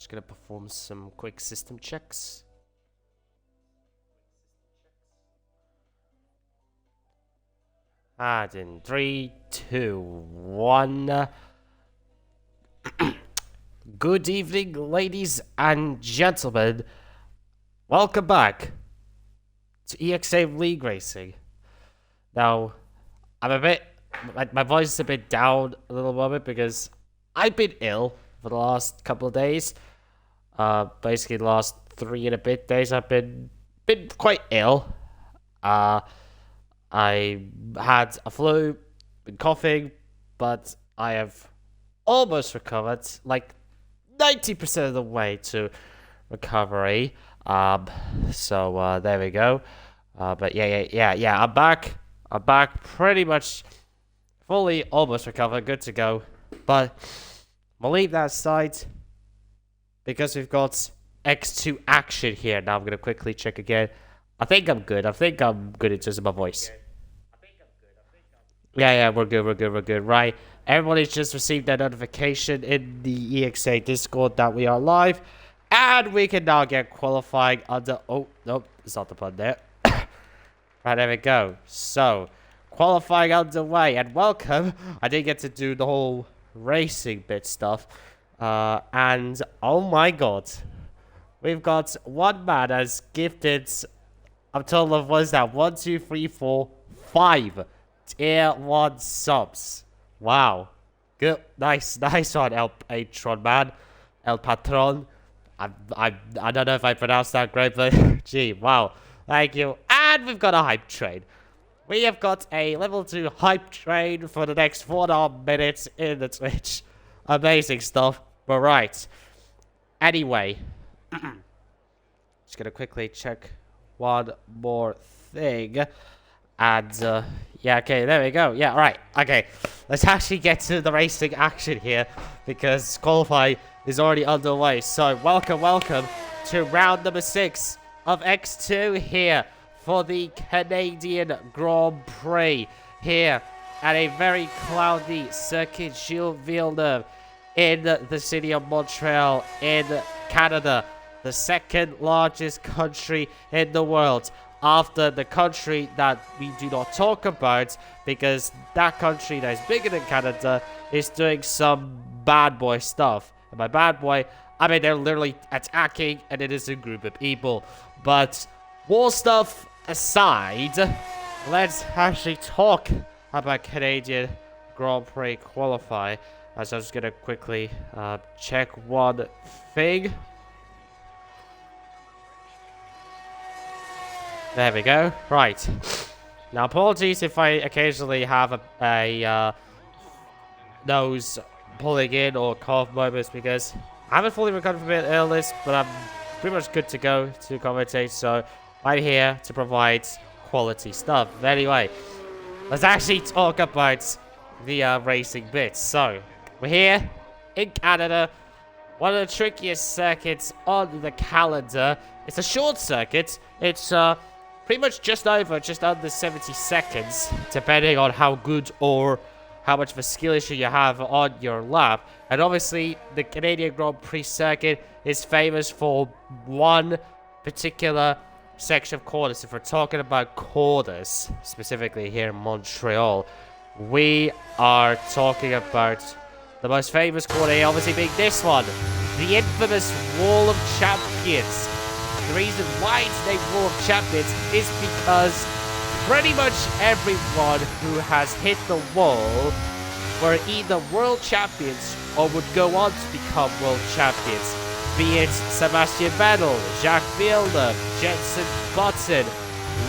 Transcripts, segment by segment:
Just gonna perform some quick system checks. And in 3, 2, 1. Good evening, ladies and gentlemen. Welcome back to EXA League Racing. Now, I'm a bit... My voice is a bit down a little moment because I've been ill for the last couple of days. Basically the last 3 and a bit days I've been quite ill. I had a flu, been coughing, but I have almost recovered, like 90% of the way to recovery. So there we go. But yeah, I'm back. I'm back pretty much fully almost recovered, good to go. But we'll leave that aside because we've got X2 action here. Now I'm going to quickly check again. I think I'm good. I think I'm good in terms of my voice. Yeah, we're good. Right. Everybody's just received that notification in the EXA Discord that we are live. And we can now get qualifying under... Oh, nope. It's not the button there. Right, there we go. So, qualifying underway. And welcome. I didn't get to do the whole racing bit stuff. And, oh my god. We've got one man as gifted... I'm told of, what is that? 1, 2, 3, 4, 5 tier 1 subs. Wow. Good. Nice one, El Patron, man. El Patron. I don't know if I pronounced that great, but gee, wow. Thank you. And we've got a hype train. We have got a level 2 hype train for the next 4.5 minutes in the Twitch. Amazing stuff. But right. Anyway. Just gonna quickly check one more thing. And, yeah, okay, there we go. Yeah, right. Okay, let's actually get to the racing action here because qualifying is already underway. So, welcome to round number 6 of X2 here for the Canadian Grand Prix here at a very cloudy Circuit Gilles Villeneuve in the city of Montreal in Canada, the second largest country in the world, after the country that we do not talk about because that country that is bigger than Canada is doing some bad boy stuff. And by bad boy, I mean they're literally attacking and it is a group of people. But war stuff aside, let's actually talk about Canadian Grand Prix qualify. As I'm just gonna quickly check one thing. There we go. Right. Now, apologies if I occasionally have a nose pulling in or cough moments because I haven't fully recovered from illness, but I'm pretty much good to go to commentate. So I'm here to provide quality stuff. But anyway, let's actually talk about the racing bits. So we're here in Canada, one of the trickiest circuits on the calendar. It's a short circuit. It's pretty much just under 70 seconds, depending on how good or how much of a skill issue you have on your lap. And obviously, the Canadian Grand Prix circuit is famous for one particular section of corners. If we're talking about corners, specifically here in Montreal, we are talking about the most famous corner here, obviously being this one, the infamous Wall of Champions. The reason why it's named Wall of Champions is because pretty much everyone who has hit the wall were either world champions or would go on to become world champions. Be it Sebastian Vettel, Jacques Villeneuve, Jenson Button,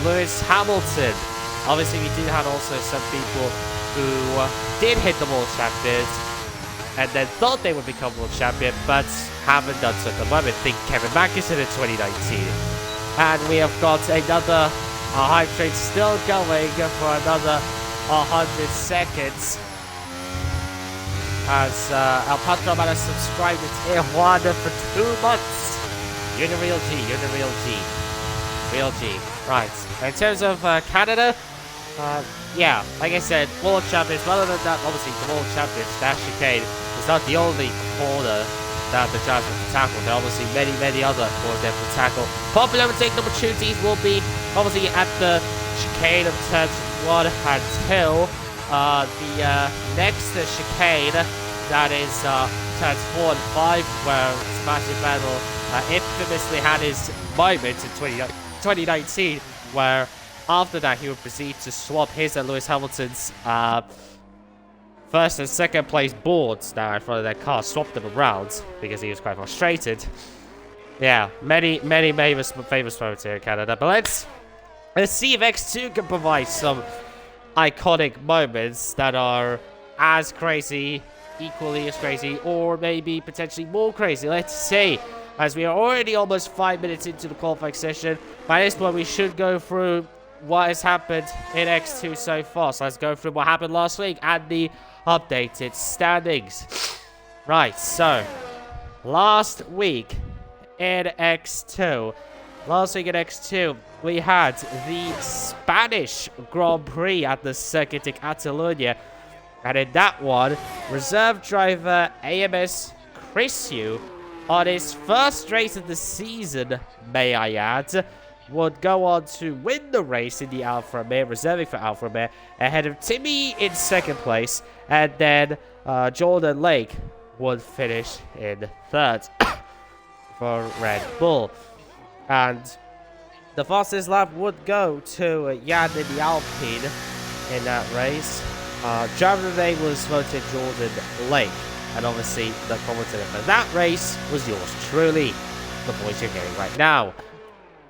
Lewis Hamilton. Obviously, we did have also some people who did hit the world champions and then thought they would become world champion, but haven't done so at the moment. Think Kevin Magnussen in 2019. And we have got another hype train still going for another 100 seconds. As El Patron man has subscribed to Tier 1 for 2 months. You're the real G, you're the real G. Real G. Right. In terms of Canada, yeah, like I said, World Champions, rather than that, obviously the World Champions, Dash Chicane, is not the only corner that the drivers will tackle. There are obviously many other corners there to tackle. Popular overtaking opportunities will be obviously at the chicane of turns 1 until the next chicane, that is turns 4 and 5, where Sebastian Vettel infamously had his moment in 2019, where after that he would proceed to swap his and Lewis Hamilton's first and second place boards now in front of their car, swapped them around because he was quite frustrated. Yeah, many famous moments here in Canada. But let's see if X2 can provide some iconic moments that are as crazy, equally as crazy, or maybe potentially more crazy. Let's see. As we are already almost 5 minutes into the qualifying session, by this point we should go through what has happened in X2 so far. So let's go through what happened last week and the updated standings. Right, so last week in X2, we had the Spanish Grand Prix at the Circuit de Catalunya, and in that one, reserve driver AMS Chrisu, on his first race of the season, may I add, would go on to win the race in the Alfa Romeo, reserving for Alfa Romeo, ahead of Timmy in second place, and then Jordan Lake would finish in third for Red Bull. And the fastest lap would go to Jan in the Alpine in that race. Driver of the day was voted Jordan Lake, and obviously the commentator for that race was yours truly, the voice you're getting right now.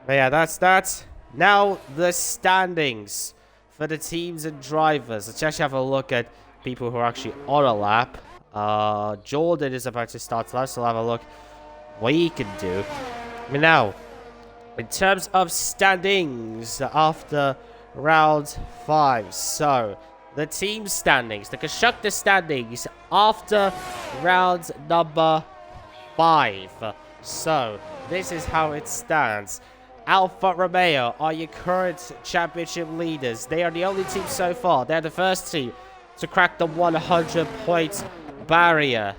But yeah, that's that. Now the standings for the teams and drivers. Let's actually have a look at people who are actually on a lap. Jordan is about to start last, so we'll have a look what he can do. I mean, now, in terms of standings after round 5, so the team standings, the constructor standings after round number 5. So this is how it stands. Alfa Romeo are your current championship leaders. They are the only team so far. They're the first team to crack the 100-point barrier.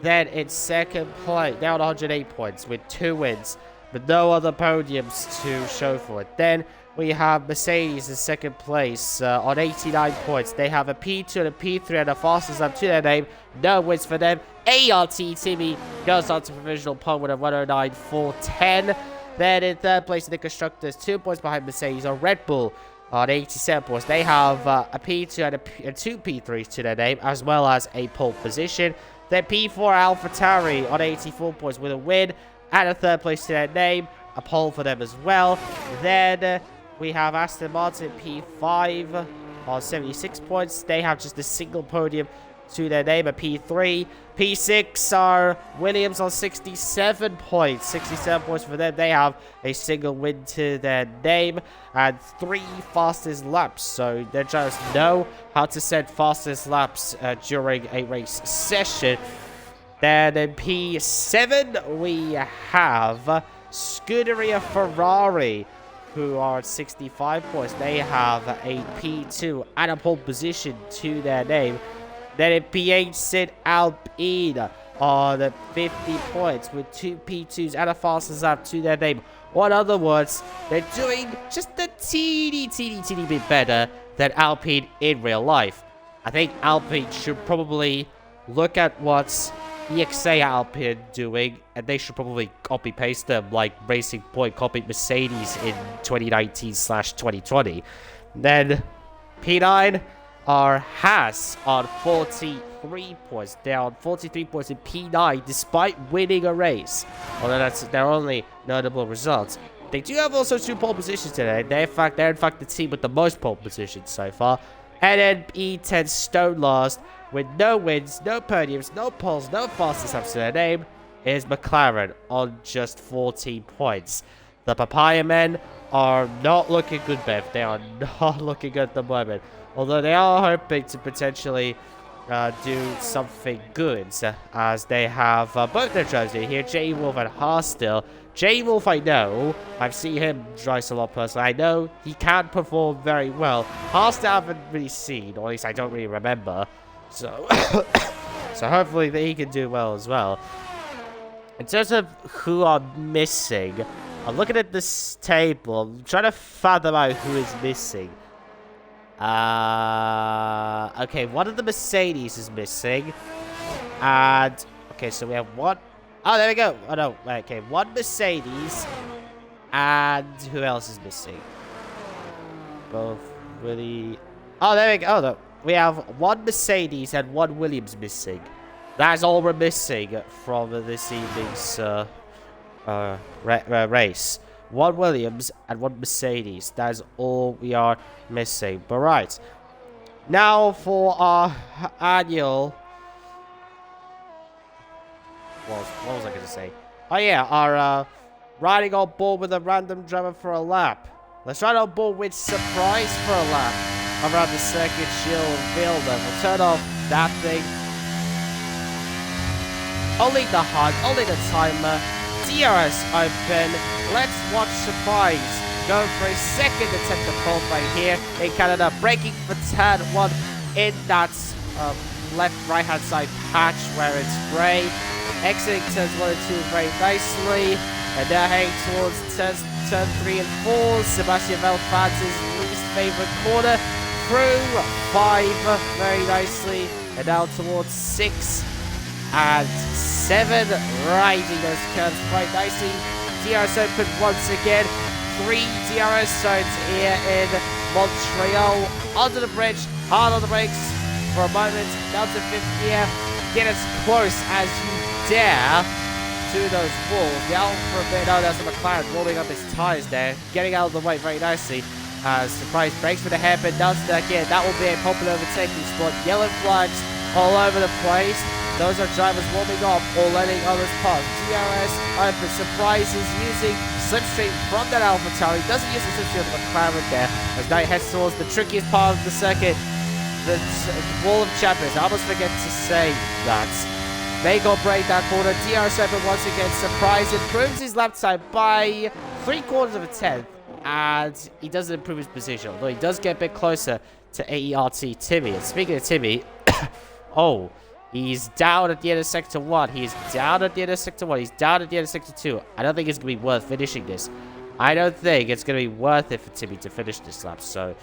Then in second place, they're on 108 points with 2 wins, but no other podiums to show for it. Then we have Mercedes in second place on 89 points. They have a P2 and a P3 and a fastest lap to their name. No wins for them. ART Timmy goes on to provisional pole with a 109.410. Then in third place in the constructors, 2 points behind Mercedes on Red Bull on 87 points. They have a P2 and 2 P3s to their name, as well as a pole position. Then P4 AlphaTauri on 84 points with a win and a third place to their name, a pole for them as well. Then we have Aston Martin P5 on 76 points. They have just a single podium to their name, a P3. P6 are Williams on 67 points. 67 points for them. They have a single win to their name and 3 fastest laps. So they just know how to set fastest laps during a race session. Then in P7 we have Scuderia Ferrari, who are at 65 points. They have a P2 and a pole position to their name. Then in P8 sit Alpine on 50 points with 2 P2s and a fastest lap to their name. Or in other words, they're doing just a teeny bit better than Alpine in real life. I think Alpine should probably look at what's EXA Alpine doing, and they should probably copy-paste them like Racing Point copied Mercedes in 2019/2020. Then P9 are Haas on 43 points. They're on 43 points in P9 despite winning a race. Although that's their only notable results. They do have also 2 pole positions today. They're in fact the team with the most pole positions so far. And then E10 stone last with no wins, no podiums, no poles, no fastest laps to their name is McLaren on just 14 points. The Papaya men are not looking good, Bev. They are not looking good at the moment. Although they are hoping to potentially do something good, as they have both their drivers in here, J Wolf and Haas still. J Wolf, I know, I've seen him drive a lot personally. I know he can perform very well. Haas, I haven't really seen, or at least I don't really remember. So, so hopefully that he can do well as well. In terms of who are missing, I'm looking at this table. I'm trying to fathom out who is missing. Okay, one of the Mercedes is missing. And, okay, so we have one. Oh, there we go. Oh, no. Okay, one Mercedes. And who else is missing? Both really. Oh, there we go. Oh, no. We have one Mercedes and one Williams missing. That's all we're missing from this evening's race. One Williams and one Mercedes. That's all we are missing. But right. Now for our annual... What was I going to say? Oh yeah, our riding on board with a random driver for a lap. Let's ride on board with surprise for a lap around the circuit. Chill and feel them. We'll turn off that thing. Only the HUD, only the timer. DRS open. Let's watch surprise. Going for a second attempt to qualify here in Canada. Braking for turn 1 in that left-right hand side patch where it's grey. Exiting turns 1 and 2 very nicely. And now heading towards turn 3 and 4. Sebastian Velfan's least favourite corner. Through 5 very nicely. And now towards 6 and 7. Riding those curves quite nicely. DRS open once again. 3 DRS zones here in Montreal. Under the bridge. Hard on the brakes for a moment. Down to 5th gear. Get as close as you dare to those walls. The Alfa Romeo, that's the McLaren rolling up his tires there, getting out of the way very nicely. Surprise brakes with a hairpin down to that gear. That will be a popular overtaking spot. Yellow flags all over the place. Those are drivers warming up or letting others pass. DRS open. Surprise is using slipstream from that Alpha Tauri. Doesn't use the slipstream of the McLaren there as now he heads towards the trickiest part of the circuit, the Wall of Champions. I almost forget to say that. They go break that corner. DRS open once again. Surprise improves his lap time by 3/4 of a tenth. And he doesn't improve his position. Although he does get a bit closer to AERT Timmy. And speaking of Timmy, oh, he's down at the end of Sector 1. He's down at the end of Sector 1. He's down at the end of Sector 2. I don't think it's going to be worth finishing this. I don't think it's going to be worth it for Timmy to finish this lap. So,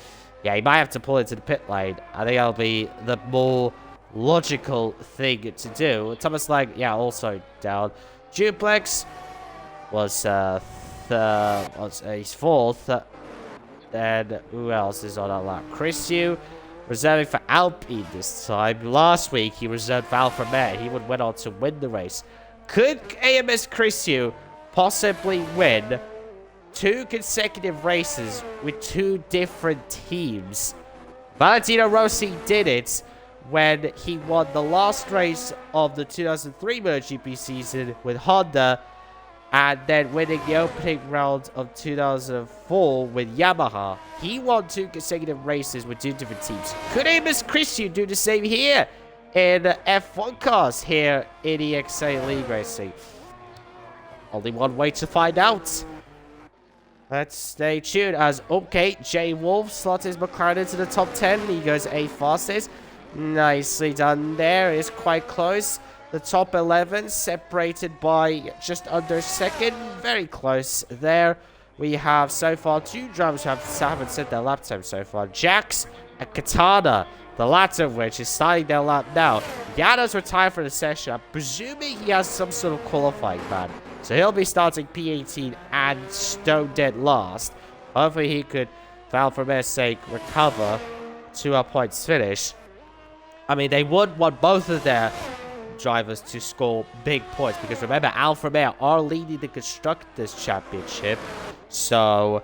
yeah, he might have to pull into the pit lane. I think that'll be the more logical thing to do. Thomas Lang, yeah, also down. Duplex was he's 4th. Then who else is on that lap? Chris Yu reserving for Alpine this time. Last week he reserved for Alfa Romeo. He would went on to win the race. Could AMS Chris Yu possibly win 2 consecutive races with 2 different teams? Valentino Rossi did it when he won the last race of the 2003 MotoGP season with Honda, and then winning the opening round of 2004 with Yamaha. He won 2 consecutive races with 2 different teams. Could Amos Christian do the same here in F1 cars here in EXA League Racing? Only one way to find out. Let's stay tuned as, okay, Jay Wolf slots his McLaren into the top 10. He goes 8th fastest. Nicely done there. It's quite close. The top 11 separated by just under a second. Very close there. We have so far 2 drivers who haven't set their lap time so far. Jax and Katana. The latter of which is starting their lap now. Yano's retired for the session. I'm presuming he has some sort of qualifying ban. So he'll be starting P18 and stone dead last. Hopefully he could, for Alfa Romeo's sake, recover to a points finish. I mean, they would want both of their drivers to score big points, because remember, Alfa Romeo are leading the Constructors' Championship, so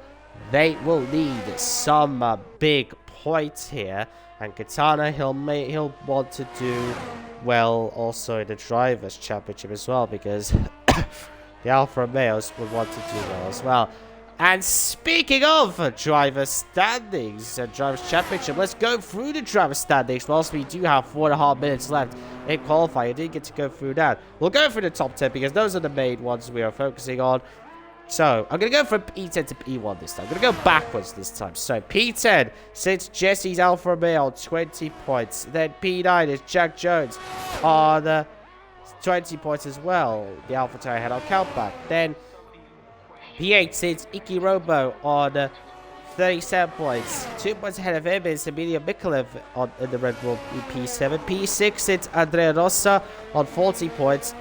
they will need some big points here. And Katana, he'll want to do well also in the Drivers' Championship as well, because the Alfa Romeos would want to do well as well. And speaking of driver standings and drivers championship, let's go through the driver standings. Whilst we do have 4.5 minutes left in qualifying, I didn't get to go through that. We'll go through the top 10 because those are the main ones we are focusing on. So I'm going to go from P10 to P1 this time. I'm going to go backwards this time. So P10 sits Jesse's Alfa Romeo on 20 points. Then P9 is Jack Jones on 20 points as well. The AlphaTauri ahead on Kalpak. Then P8 sits Iki Robo on 37 points. 2 points ahead of him is Emilio Mikolev in the Red Bull P7. P6 sits Andrea Rossa on 40 points.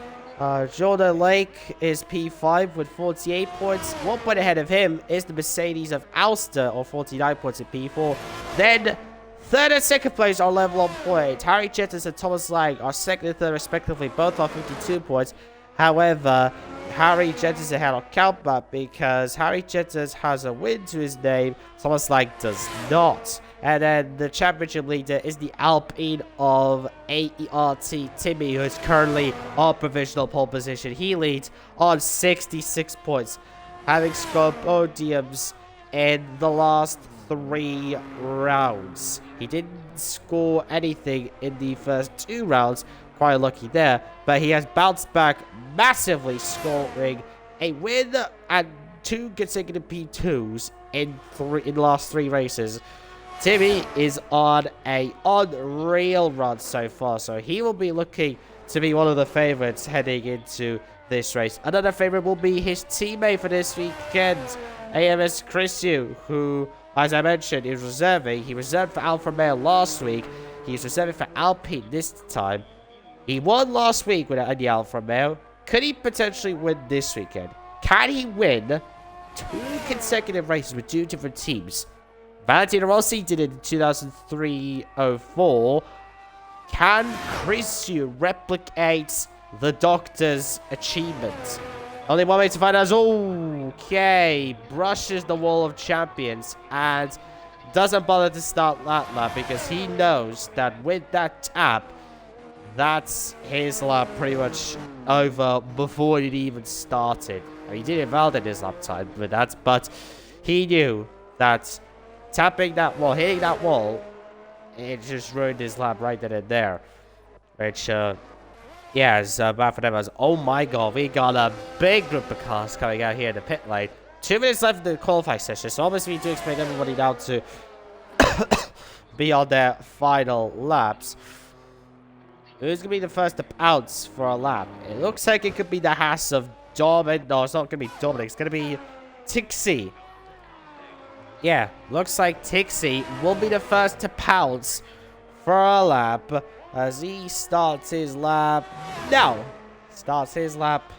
Jordan Lake is P5 with 48 points. 1 point ahead of him is the Mercedes of Alster on 49 points in P4. Then third and second place are level on points. Harry Jettis and Thomas Lang are second and third respectively, both on 52 points. However, Harry Jettis ahead on Kalpak because Harry Jettis has a win to his name, Thomas Lang does not. And then the championship leader is the Alpine of AERT Timmy, who is currently on provisional pole position. He leads on 66 points, having scored podiums in the last 3 rounds. He didn't score anything in the first 2 rounds, quite lucky there, but he has bounced back massively, scoring a win and 2 consecutive P2s in the last 3 races. Timmy is on a unreal run so far, so he will be looking to be one of the favorites heading into this race. Another favorite will be his teammate for this weekend, AMS Christiu, who, as I mentioned, is reserving. He reserved for Alfa Romeo last week. He's reserving for Alpine this time. He won last week with the Alfa Romeo. Could he potentially win this weekend? Can he win 2 consecutive races with 2 different teams? Valentino Rossi did it in 2003-04. Can Christiu replicate the Doctor's achievement? Only one way to find out. Okay, brushes the wall of champions and doesn't bother to start that lap because he knows that with that tap, that's his lap pretty much over before it even started. He didn't validate his lap time with that, but he knew that tapping that wall, hitting that wall, it just ruined his lap right then and there. Which, yeah, is bad for them as, oh my god, we got a big group of cars coming out here in the pit lane. 2 minutes left in the qualifying session, so obviously we need to expect everybody now to be on their final laps. Who's going to be the first to pounce for a lap? It looks like it could be the Haas of Dominic. No, it's not going to be Dominic. It's going to be Tixi. Yeah, looks like Tixi will be the first to pounce for a lap as he starts his lap. No, starts his lap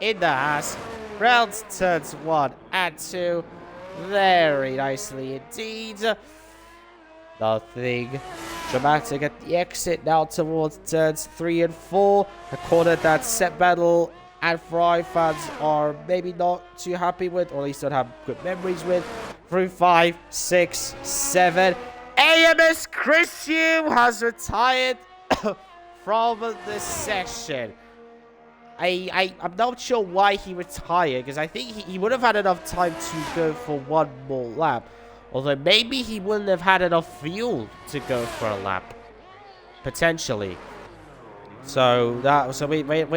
in the Haas. Rounds turns 1 and 2. Very nicely indeed. Nothing dramatic at the exit now towards turns 3 and 4. A corner that Sepp Vettel and Ferrari fans are maybe not too happy with, or at least don't have good memories with. Through 5, 6, 7. AMS Christiu has retired from the session. I'm not sure why he retired, because I think he would have had enough time to go for 1 more lap. Although maybe he wouldn't have had enough fuel to go for a lap, potentially. So we might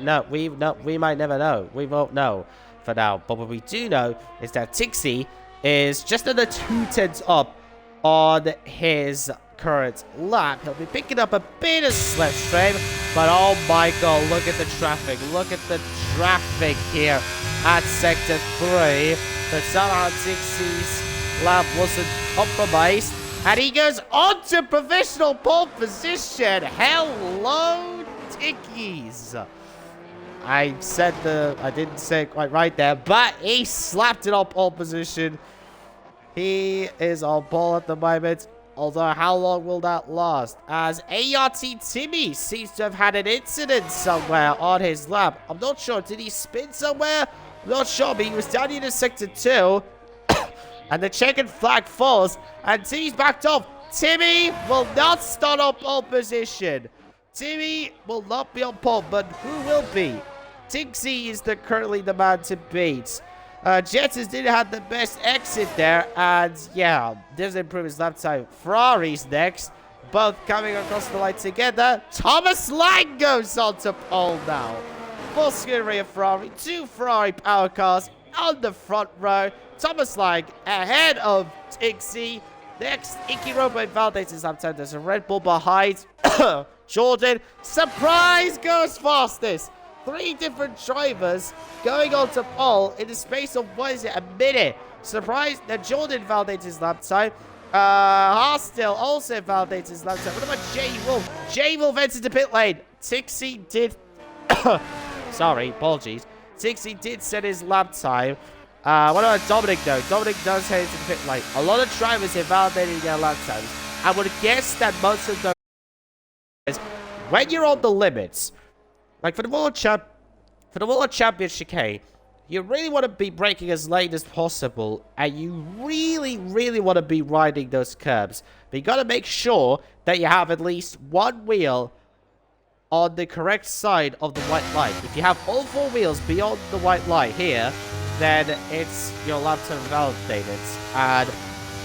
know. We might never know. We won't know for now. But what we do know is that Tixi is just under 2/10 up on his current lap. He'll be picking up a bit of slipstream, but oh my god, look at the traffic. Look at the traffic here at Sector 3. But somehow Tixi's lap wasn't compromised, and he goes on to provisional pole position. Hello, Tickies. I didn't say it quite right there, but he slapped it on pole position. He is on pole at the moment. Although, how long will that last? As ART Timmy seems to have had an incident somewhere on his lap. I'm not sure. Did he spin somewhere? I'm not sure, but he was down into Sector 2. And the checkered flag falls, and Timmy's backed off. Timmy will not start on pole position. Timmy will not be on pole, but who will be? Tixi is currently the man to beat. Jettis didn't have the best exit there, and yeah, doesn't improve his lap time. Ferrari's next, both coming across the line together. Thomas Lang goes on to pole now. Full scenery of Ferrari, 2 Ferrari power cars on the front row. Thomas Lang ahead of Tixi. Next, Iki Robo validates his lap time. There's a Red Bull behind Jordan. Surprise goes fastest. 3 different drivers going on to pole in the space of, what is it, a minute. Surprise that Jordan validates his lap time. Harstil also validates his lap time. What about J Wolf? J Wolf entered the pit lane. Tixie did... Sorry, apologies. Tixie did set his lap time. What about Dominic, though? Dominic does head into the pit lane. A lot of drivers are validating their lap times. I would guess that most of those... When you're on the limits... Like, for the World Champion chicane, you really want to be braking as late as possible, and you really, really want to be riding those curbs. But you got to make sure that you have at least one wheel on the correct side of the white light. If you have all 4 wheels beyond the white light here, then it's your lap time validated. And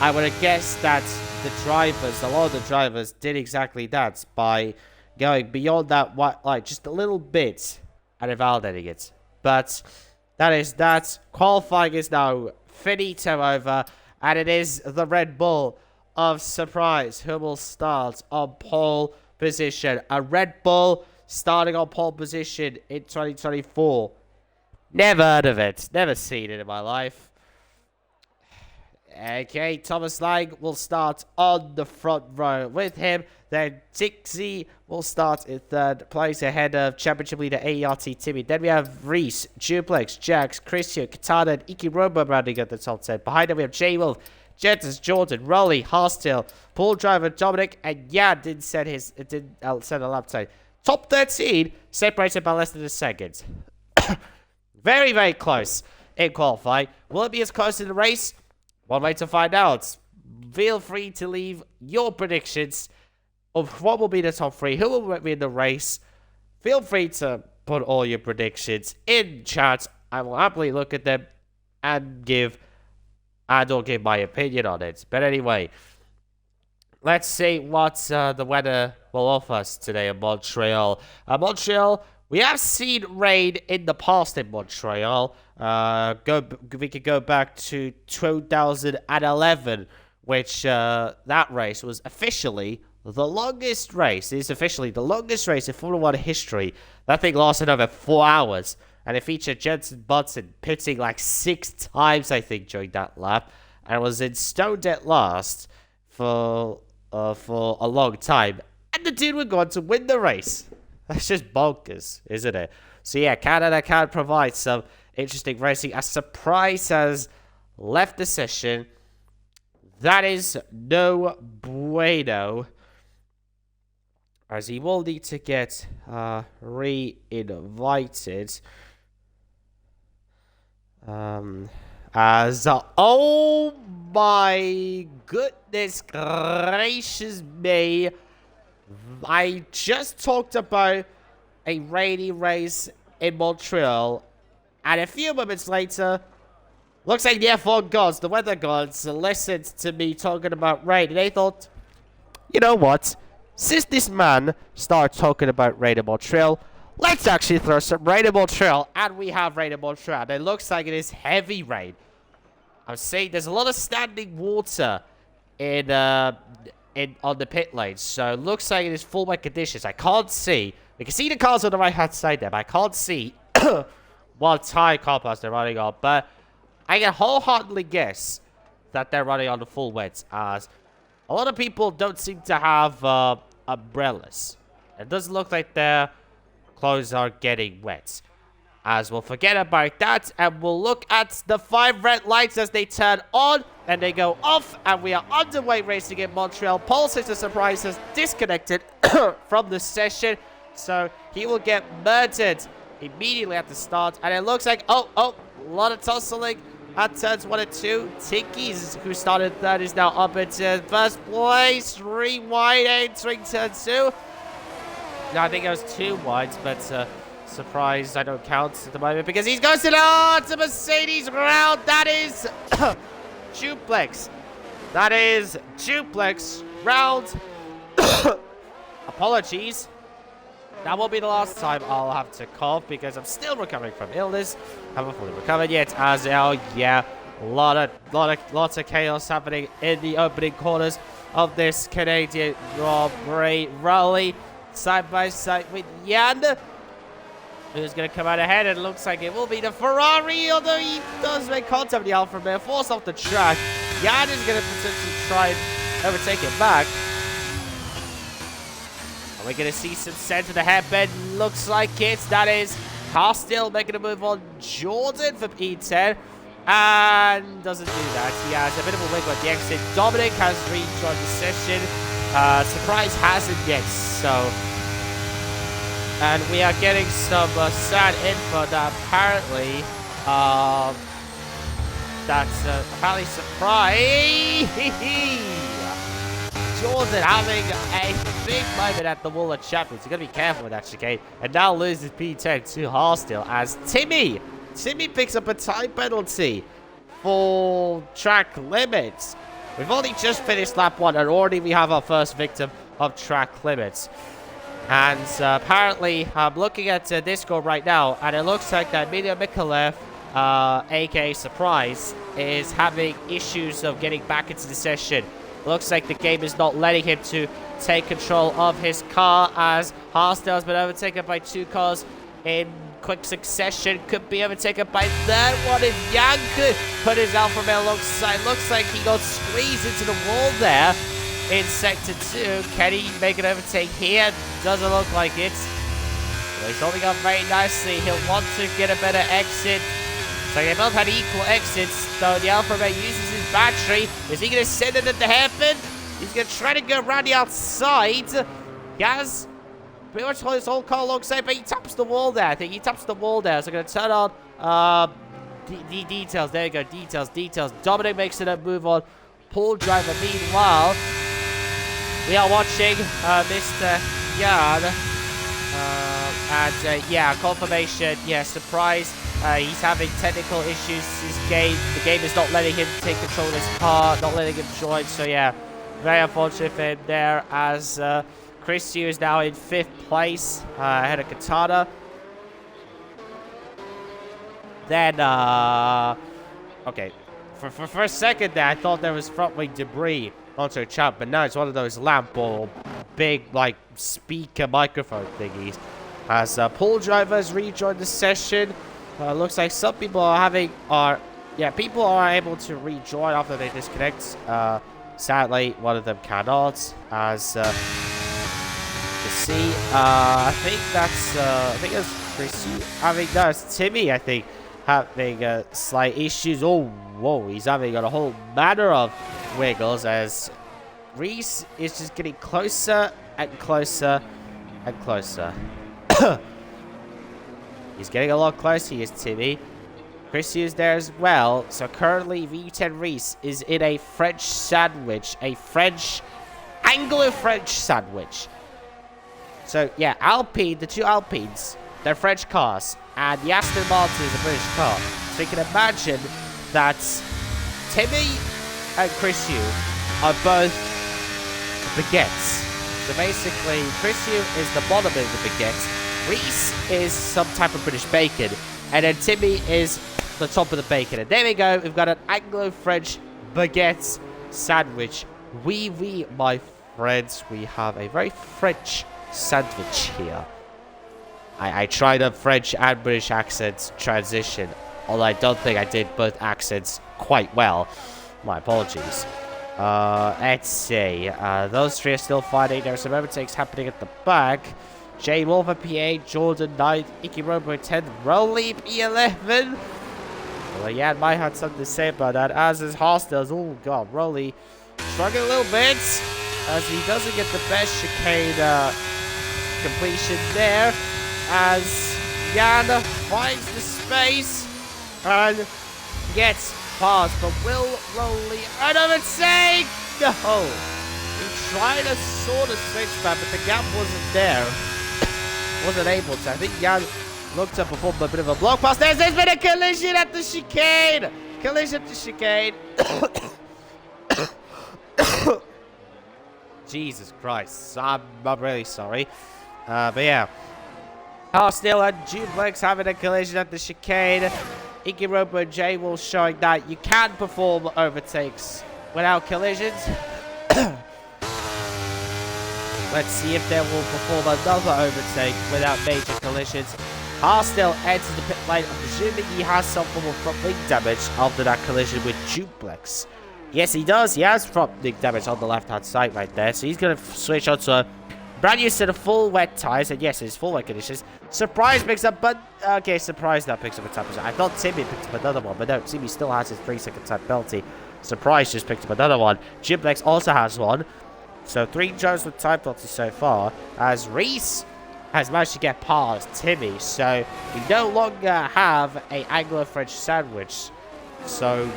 I would guess that the drivers, a lot of the drivers, did exactly that by going beyond that white light just a little bit and validating it. But that is that. Qualifying is now finito over, and it is the Red Bull of Surprise who will start on pole position. A Red Bull starting on pole position in 2024. Never heard of it. Never seen it in my life. Okay, Thomas Lang will start on the front row with him. Then Tixie will start in 3rd place ahead of championship leader AERT Timmy. Then we have Reese, Duplex, Jax, Christian, Katana, and Iki Robo rounding at the top 10. Behind them we have J Wolf, Jettis, Jordan, Rolly, Harstil, Paul Driver, Dominic, and Jan didn't set a lap time. Top 13 separated by less than a second. Very, very close in qualifying. Will it be as close in the race? One way to find out. Feel free to leave your predictions of what will be the top 3, who will win the race. Feel free to put all your predictions in chat. I will happily look at them and give my opinion on it. But anyway, let's see what the weather will offer us today in Montreal. Montreal, we have seen rain in the past in Montreal. We could go back to 2011, which that race was officially the longest race. It is officially the longest race in Formula 1 history. That thing lasted over 4 hours, and it featured Jenson Button pitting like 6 times, I think, during that lap, and was in stone dead last for a long time. And the dude would go on to win the race. That's just bonkers, isn't it? So yeah, Canada can provide some interesting racing. A Surprise has left the session. That is no bueno, as he will need to get re-invited. Oh my goodness gracious me. I just talked about a rainy race in Montreal, and a few moments later, looks like the F1 gods, the weather gods, listened to me talking about rain, and they thought, you know what? Since this man started talking about rain in Montreal, let's actually throw some rain in Montreal, and we have rain in Montreal. And it looks like it is heavy rain. I'm saying there's a lot of standing water on the pit lane, so it looks like it is full wet conditions. I can't see. We can see the cars on the right hand side there, but I can't see what tire compounds they're running on. But I can wholeheartedly guess that they're running on the full wets, as a lot of people don't seem to have umbrellas. It doesn't look like their clothes are getting wet. As we'll forget about that, and we'll look at the 5 red lights as they turn on and they go off, and we are underway racing in Montreal. Paul Sister Surprise has disconnected from the session, so he will get murdered immediately at the start. And it looks like, a lot of tussling at turns 1 and 2. Tinkies, who started 3rd, is now up into 1st place. 3 wide entering turn 2. No, I think it was 2 wides, but Surprise, I don't count at the moment because he's going to Mercedes round. That is Duplex. That is Duplex round. Apologies. That won't be the last time I'll have to cough because I'm still recovering from illness. Haven't fully recovered yet. As yeah, Lots of chaos happening in the opening corners of this Canadian Grand Prix rally. Side by side with Jan, who's going to come out ahead. And it looks like it will be the Ferrari, although he does make contact with the Alfa Romeo, forced off the track. Jan is going to potentially try and overtake him back. And we're going to see some sense of the hairpin. Looks like it. That is Hostile making a move on Jordan for P10. And doesn't do that. He has a bit of a wiggle at the exit. Dominic has rejoined the session. Surprise hasn't yet, so. And we are getting some sad info that apparently, apparently Surprise. Jordan having a big moment at the Wall of Champions. You've got to be careful with that chicane. And now loses P10 to Hostile as Timmy picks up a time penalty for track limits. We've only just finished lap 1 and already we have our first victim of track limits. And apparently, I'm looking at Discord right now, and it looks like that Emilio Mikalev, aka Surprise, is having issues of getting back into the session. Looks like the game is not letting him to take control of his car, as Hostile has been overtaken by 2 cars in quick succession. Could be overtaken by that one if Yang could put his Alfa Romeo alongside. Looks like he got squeezed into the wall there in Sector 2. Can he make an overtake here? Doesn't look like it. Well, he's holding up very nicely. He'll want to get a better exit. So they both had equal exits, so the Alfa Romeo uses his battery. Is he going to send it at the hairpin? He's going to try to go around the outside. He has pretty much his whole car alongside, but he taps the wall there. I think he taps the wall there. So I'm going to turn on the details. There you go, details. Dominic makes it a move on Pool Driver. Meanwhile, we are watching Mr. Jan. Yeah, confirmation. Yeah, Surprise. He's having technical issues. The game is not letting him take control of his car, not letting him join. So yeah, very unfortunate for him there. As Chris Yu is now in 5th place ahead of Katana. Then okay, for a second there, I thought there was front wing debris onto a chump, but no, it's one of those lamp or big like speaker microphone thingies. As Pool Drivers rejoined the session. Looks like some people people are able to rejoin after they disconnect. Sadly, one of them cannot. As you see, I think that's Chris. No, it's Timmy. I think having slight issues. Oh, whoa! He's having a whole manner of wiggles as Reese is just getting closer and closer and closer. He's getting a lot closer. He is Timmy. Chris is there as well. So currently, V10 Reese is in a French sandwich. A Anglo-French sandwich. So, yeah, Alpine, the 2 Alpines, they're French cars. And the Aston Martin is a British car. So you can imagine that Timmy and Chris Yu are both baguettes. So basically, Chris Yu is the bottom of the baguette. Reese is some type of British bacon, and then Timmy is the top of the bacon. And there we go, we've got an Anglo-French baguette sandwich. Oui, my friends, we have a very French sandwich here. I tried a French and British accent transition, although I don't think I did both accents quite well. My apologies. Let's see. Those 3 are still fighting. There are some overtakes happening at the back. Jay Wolf at P8, Jordan 9th, Iki Robo 10th, Rolly P11. Well, yeah, might have something to say about that, as is Hostiles. Oh, God, Rolly struggling a little bit, as he doesn't get the best chicane completion there, as Jan finds the space and gets past, but will Rolly an overtake? No! He tried a sort of switch back, but the gap wasn't there. Wasn't able to. I think Jan looked up before a bit of a block pass. There's been a collision at the chicane. Jesus Christ. I'm really sorry. But yeah. Hostile and Juplex having a collision at the chicane. Iggy Robo and J will showing that you can perform overtakes without collisions. Let's see if they will perform another overtake without major collisions. Haas still enters the pit lane. I'm presuming he has some form of front wing damage after that collision with Duplex. Yes, he does. He has front wing damage on the left-hand side right there. So he's going to switch on to a brand new set of full wet tires. And yes, it's full wet conditions. Surprise picks up, but okay, Surprise now picks up a time. I thought Timmy picked up another one, but no, Timmy still has his 3-second time penalty. Surprise just picked up another one. Duplex also has one. So 3 drivers with time penalty so far, as Reese has managed to get past Timmy. So we no longer have an Anglo-French sandwich. So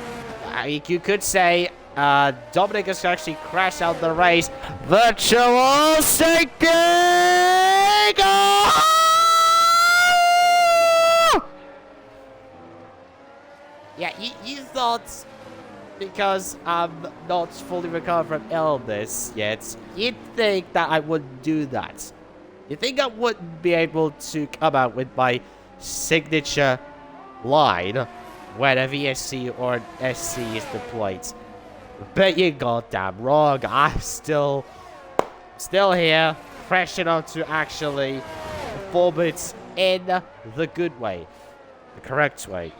you could say Dominic has actually crashed out the race. Virtual safety! Yeah, you thought, because I'm not fully recovered from illness yet, you'd think that I wouldn't do that. You think I wouldn't be able to come out with my signature line when a VSC or an SC is deployed? But you're goddamn wrong. I'm still here, fresh enough to actually perform it in the good way, the correct way.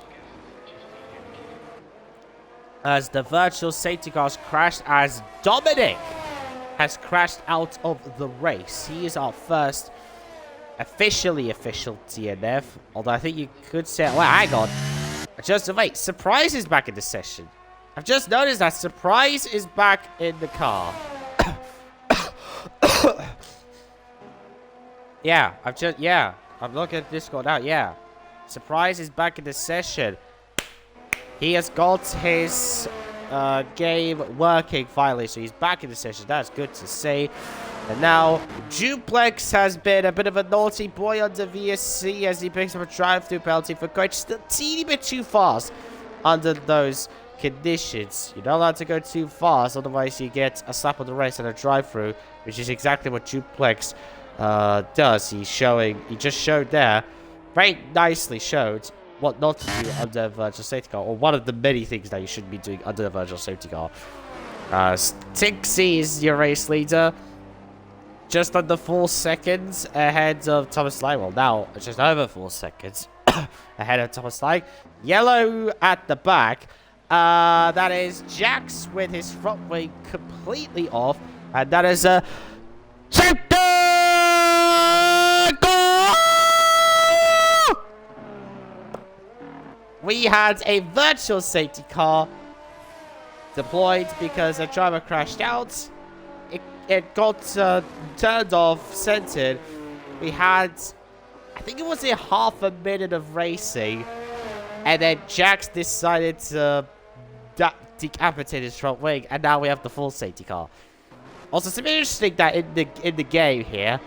As the virtual safety cars crashed, as Dominic has crashed out of the race. He is our first official DNF. Although I think you could say, well, hang on. Just wait, Surprise is back in the session. I've just noticed that Surprise is back in the car. Yeah, I'm looking at Discord now, yeah. Surprise is back in the session. He has got his game working finally, so he's back in the session. That's good to see. And now, Duplex has been a bit of a naughty boy under VSC as he picks up a drive-through penalty for going just a teeny bit too fast under those conditions. You're not allowed to go too fast, otherwise you get a slap on the wrist and a drive-through, which is exactly what Duplex does. He just showed there, very nicely showed what not to do under a virtual safety car, or one of the many things that you shouldn't be doing under a virtual safety car. Tixie is your race leader, just under 4 seconds ahead of Thomas Lang. Well, now just over 4 seconds ahead of Thomas Lang. Yellow at the back. That is Jax with his front wing completely off, and that is a safety goal! We had a virtual safety car deployed because a driver crashed out. It got turned off, centered. We had, I think it was a half a minute of racing, and then Jax decided to decapitate his front wing, and now we have the full safety car. Also, it's interesting that in the game here,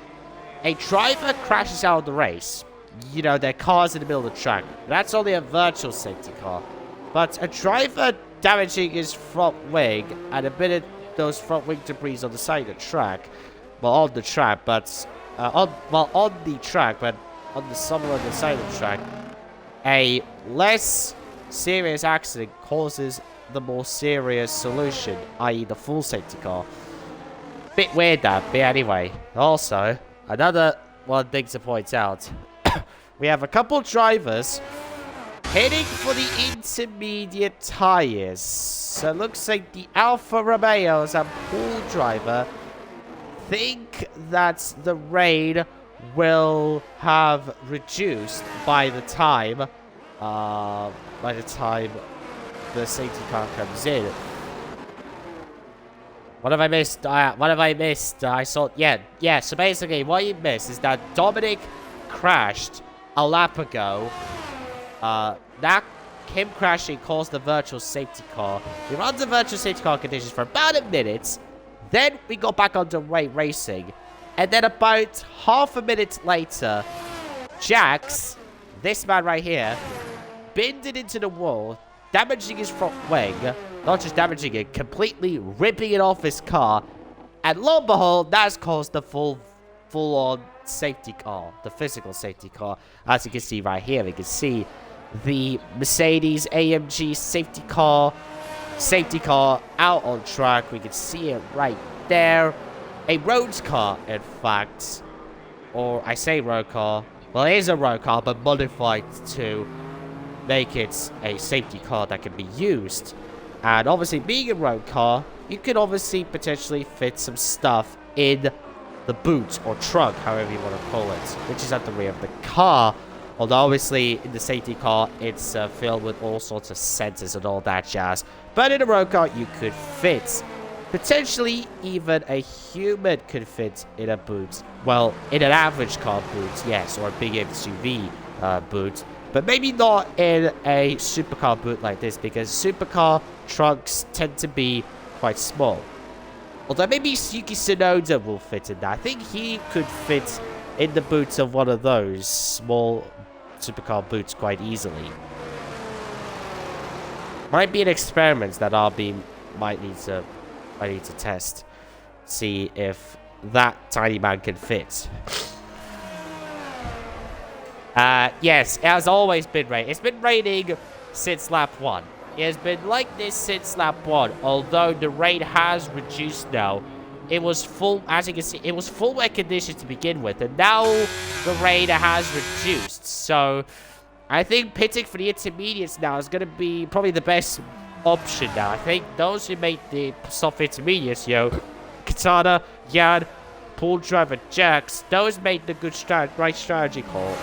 a driver crashes out of the race. You know, their car's in the middle of the track. That's only a virtual safety car. But a driver damaging his front wing and a bit of those front wing debris on the side of the track, well, on the track, but on the track, but on the somewhere on the side of the track, a less serious accident causes the more serious solution, i.e. the full safety car. Bit weird that, but anyway. Also, another one thing to point out. We have a couple drivers heading for the intermediate tires. So it looks like the Alfa Romeos and Paul driver think that the rain will have reduced by the time the safety car comes in. What have I missed? I saw, yeah. So basically, what you missed is that Dominic crashed a lap ago. That him crashing caused the virtual safety car. We ran the virtual safety car conditions for about a minute. Then we got back underway racing. And then about half a minute later, Jax, this man right here, bended into the wall, damaging his front wing. Not just damaging it, completely ripping it off his car. And lo and behold, that's caused the full-on safety car, the physical safety car. As you can see right here, we can see the Mercedes AMG safety car out on track. We can see it right there. A road car, in fact. Or I say road car. Well, it is a road car, but modified to make it a safety car that can be used. And obviously, being a road car, you can obviously potentially fit some stuff in the boot or trunk, however you want to call it, which is at the rear of the car. Although obviously in the safety car, it's filled with all sorts of sensors and all that jazz. But in a road car, you could fit. Potentially, even a human could fit in a boot. Well, in an average car boot, yes, or a big SUV boot. But maybe not in a supercar boot like this, because supercar trunks tend to be quite small. Although maybe Yuki Tsunoda will fit in that. I think he could fit in the boots of one of those small supercar boots quite easily. Might be an experiment that might need to test. See if that tiny man can fit. Yes, it has always been raining. It's been raining since lap 1. It has been like this since lap 1, although the rain has reduced now. It was full, as you can see, it was full wet conditions to begin with, and now the rain has reduced. So, I think pitting for the intermediates now is going to be probably the best option now. I think those who made the soft intermediates, Katana, Yan, pool driver Jax, those made the right strategy call.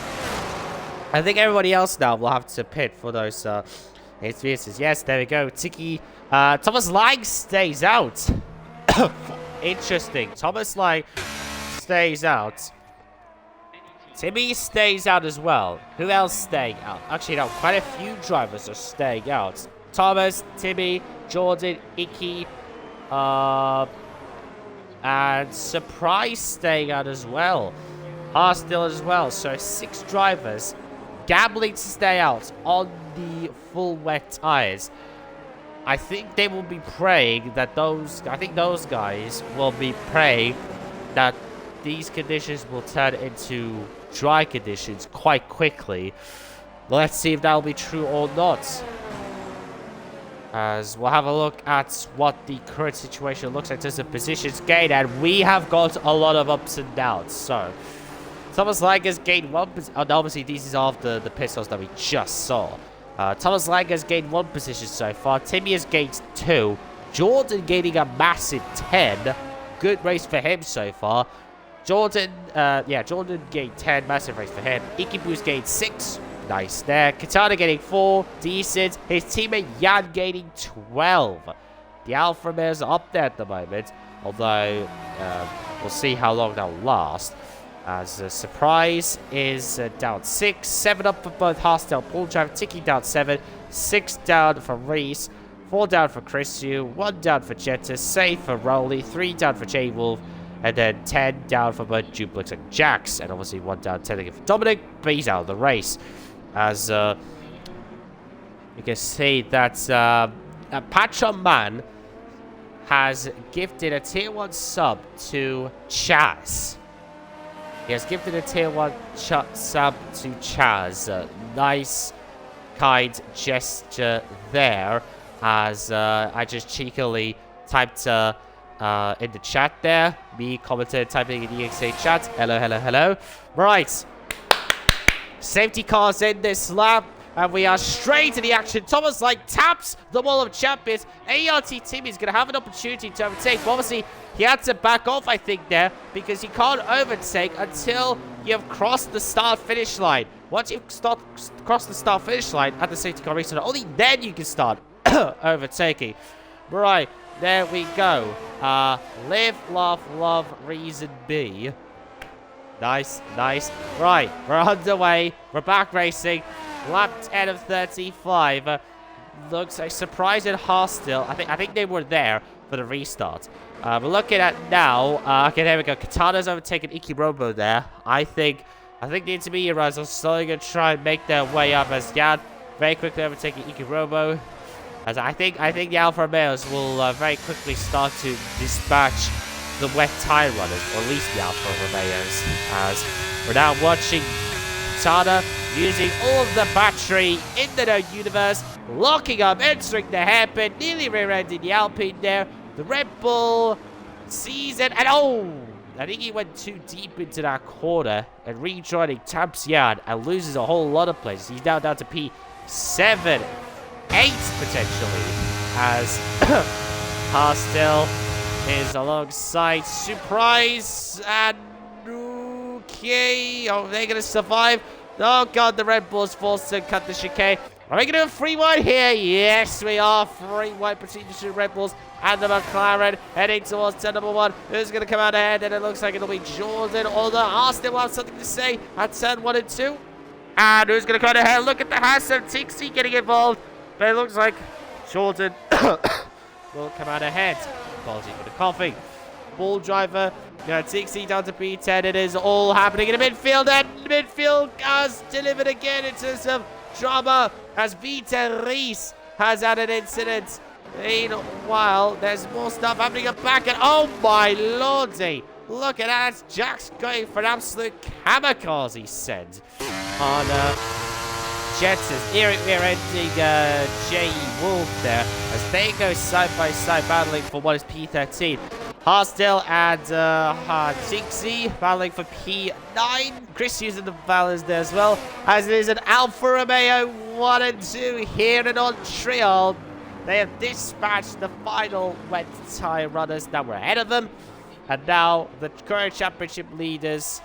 I think everybody else now will have to pit for those intermediates. Yes, there we go. Tiki, Thomas Lang stays out. Interesting. Thomas Lang stays out. Timmy stays out as well. Who else staying out? Actually, no, quite a few drivers are staying out. Thomas, Timmy, Jordan, Iki, and Surprise staying out as well. Still as well. So 6 drivers gambling to stay out on the full wet tires. I think they will be praying that those guys will be praying that these conditions will turn into dry conditions quite quickly. Let's see if that will be true or not. As we'll have a look at what the current situation looks like in terms of positions gained, and we have got a lot of ups and downs. So, Thomas Lang has gained 1 position. Obviously, these is after the pistols that we just saw. Thomas Lang has gained 1 position so far. Timmy has gained 2. Jordan gaining a massive 10. Good race for him so far. Jordan gained 10. Massive race for him. Ikibu's gained 6. Nice there. Katana getting 4. Decent. His teammate Yan gaining 12. The Alfa Romeos are up there at the moment. Although, we'll see how long that will last. As a Surprise is down 6. 7 up for both Hostel Pool Drive. Tiki down 7. 6 down for Reese. 4 down for Chrisu. 1 down for Jetta. Safe for Rowley. 3 down for J-Wolf. And then 10 down for both Duplex and Jax. And obviously 1 down technically for Dominic. But he's out of the race. As you can see that Patron Man has gifted a tier 1 sub to Chaz. He has gifted a tier 1 sub to Chaz. Nice, kind gesture there. As I just cheekily typed in the chat there. Me commented typing in the EXA chat. Hello, hello, hello. Right. Safety cars in this lap. And we are straight to the action. Thomas Lang taps the wall of champions. ART team is going to have an opportunity to overtake. But obviously, he had to back off, I think, there. Because you can't overtake until you have crossed the start-finish line. Once you've crossed the start-finish line at the safety car race, only then you can start overtaking. Right, there we go. Live, laugh, love, reason be. Nice, nice. Right, we're underway. We're back racing. Lap 10 of 35. Looks like Surprise and Hostile. I think they were there for the restart. We're looking at now. Okay, there we go. Katana's overtaken Ikirobo there. I think the intermediate riders are slowly going to try and make their way up as Yan very quickly overtaking Ikirobo. As I think the Alfa Romeos will very quickly start to dispatch the wet tire runners, or at least the Alfa Romeos, as we're now watching Quintana using all of the battery in the known universe, locking up, entering the hairpin, nearly rear-ending the Alpine there. The Red Bull sees it, and oh! I think he went too deep into that corner and rejoining Tamsian and loses a whole lot of places. He's now down to P7, 8 potentially, as Haastel is alongside Surprise and okay. Oh, they're going to survive. Oh, God, the Red Bull's forced to cut the chicane. Are we going to do a free wide here? Yes, we are. Free wide between the two Red Bulls and the McLaren heading towards turn number 1. Who's going to come out ahead? And it looks like it'll be Jordan, although Austin will have something to say at turn 1 and 2. And who's going to come out ahead? Look at the Hassan Tixi getting involved. But it looks like Jordan will come out ahead. Apologies for the coughing. Ball driver, Tixi down to P10. It is all happening in the midfield, and midfield has delivered again in terms of drama as Vita Reese has had an incident. Meanwhile, there's more stuff happening at back, and oh my lordy, look at that. Jack's going for an absolute kamikaze, he said, on Jetsons, rear-ending J. Wolf there as they go side by side battling for what is P13. Haastel and Tixi battling for P9. Chris using the balance there as well, as it is an Alfa Romeo 1 and 2 here in Montreal. They have dispatched the final wet tire runners that were ahead of them, and now the current championship leaders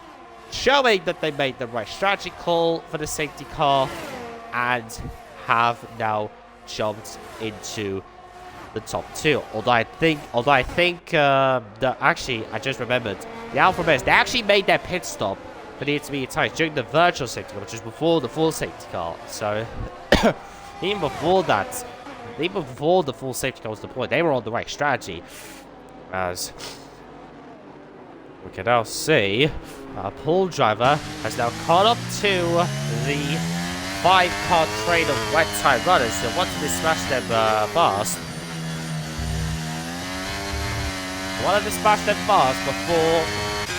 showing that they made the right strategy call for the safety car and have now jumped into the top 2. Although I think actually I just remembered the Alfa Romeos, they actually made their pit stop for the intermediate tires during the virtual safety car, which is before the full safety car. So even before that, even before the full safety car was deployed, they were on the right strategy. As we can now see, our pool driver has now caught up to the 5-car train of wet tire runners. So once they smash them fast, wanted to smash them fast before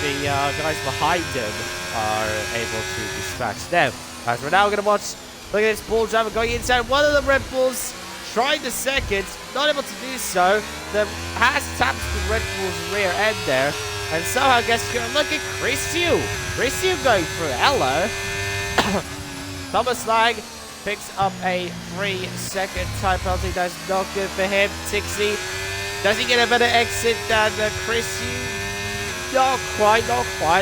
the guys behind them are able to dispatch them. As we're now going to watch, look at this ball driver going inside one of the Red Bulls, trying the second, not able to do so. The has tapped the Red Bull's rear end there, and somehow gets going. Look at Christiu. Christiu going through. Hello. Thomas Lang picks up a 3-second time penalty. That's not good for him. Tixi, does he get a better exit than Christiu? Not quite.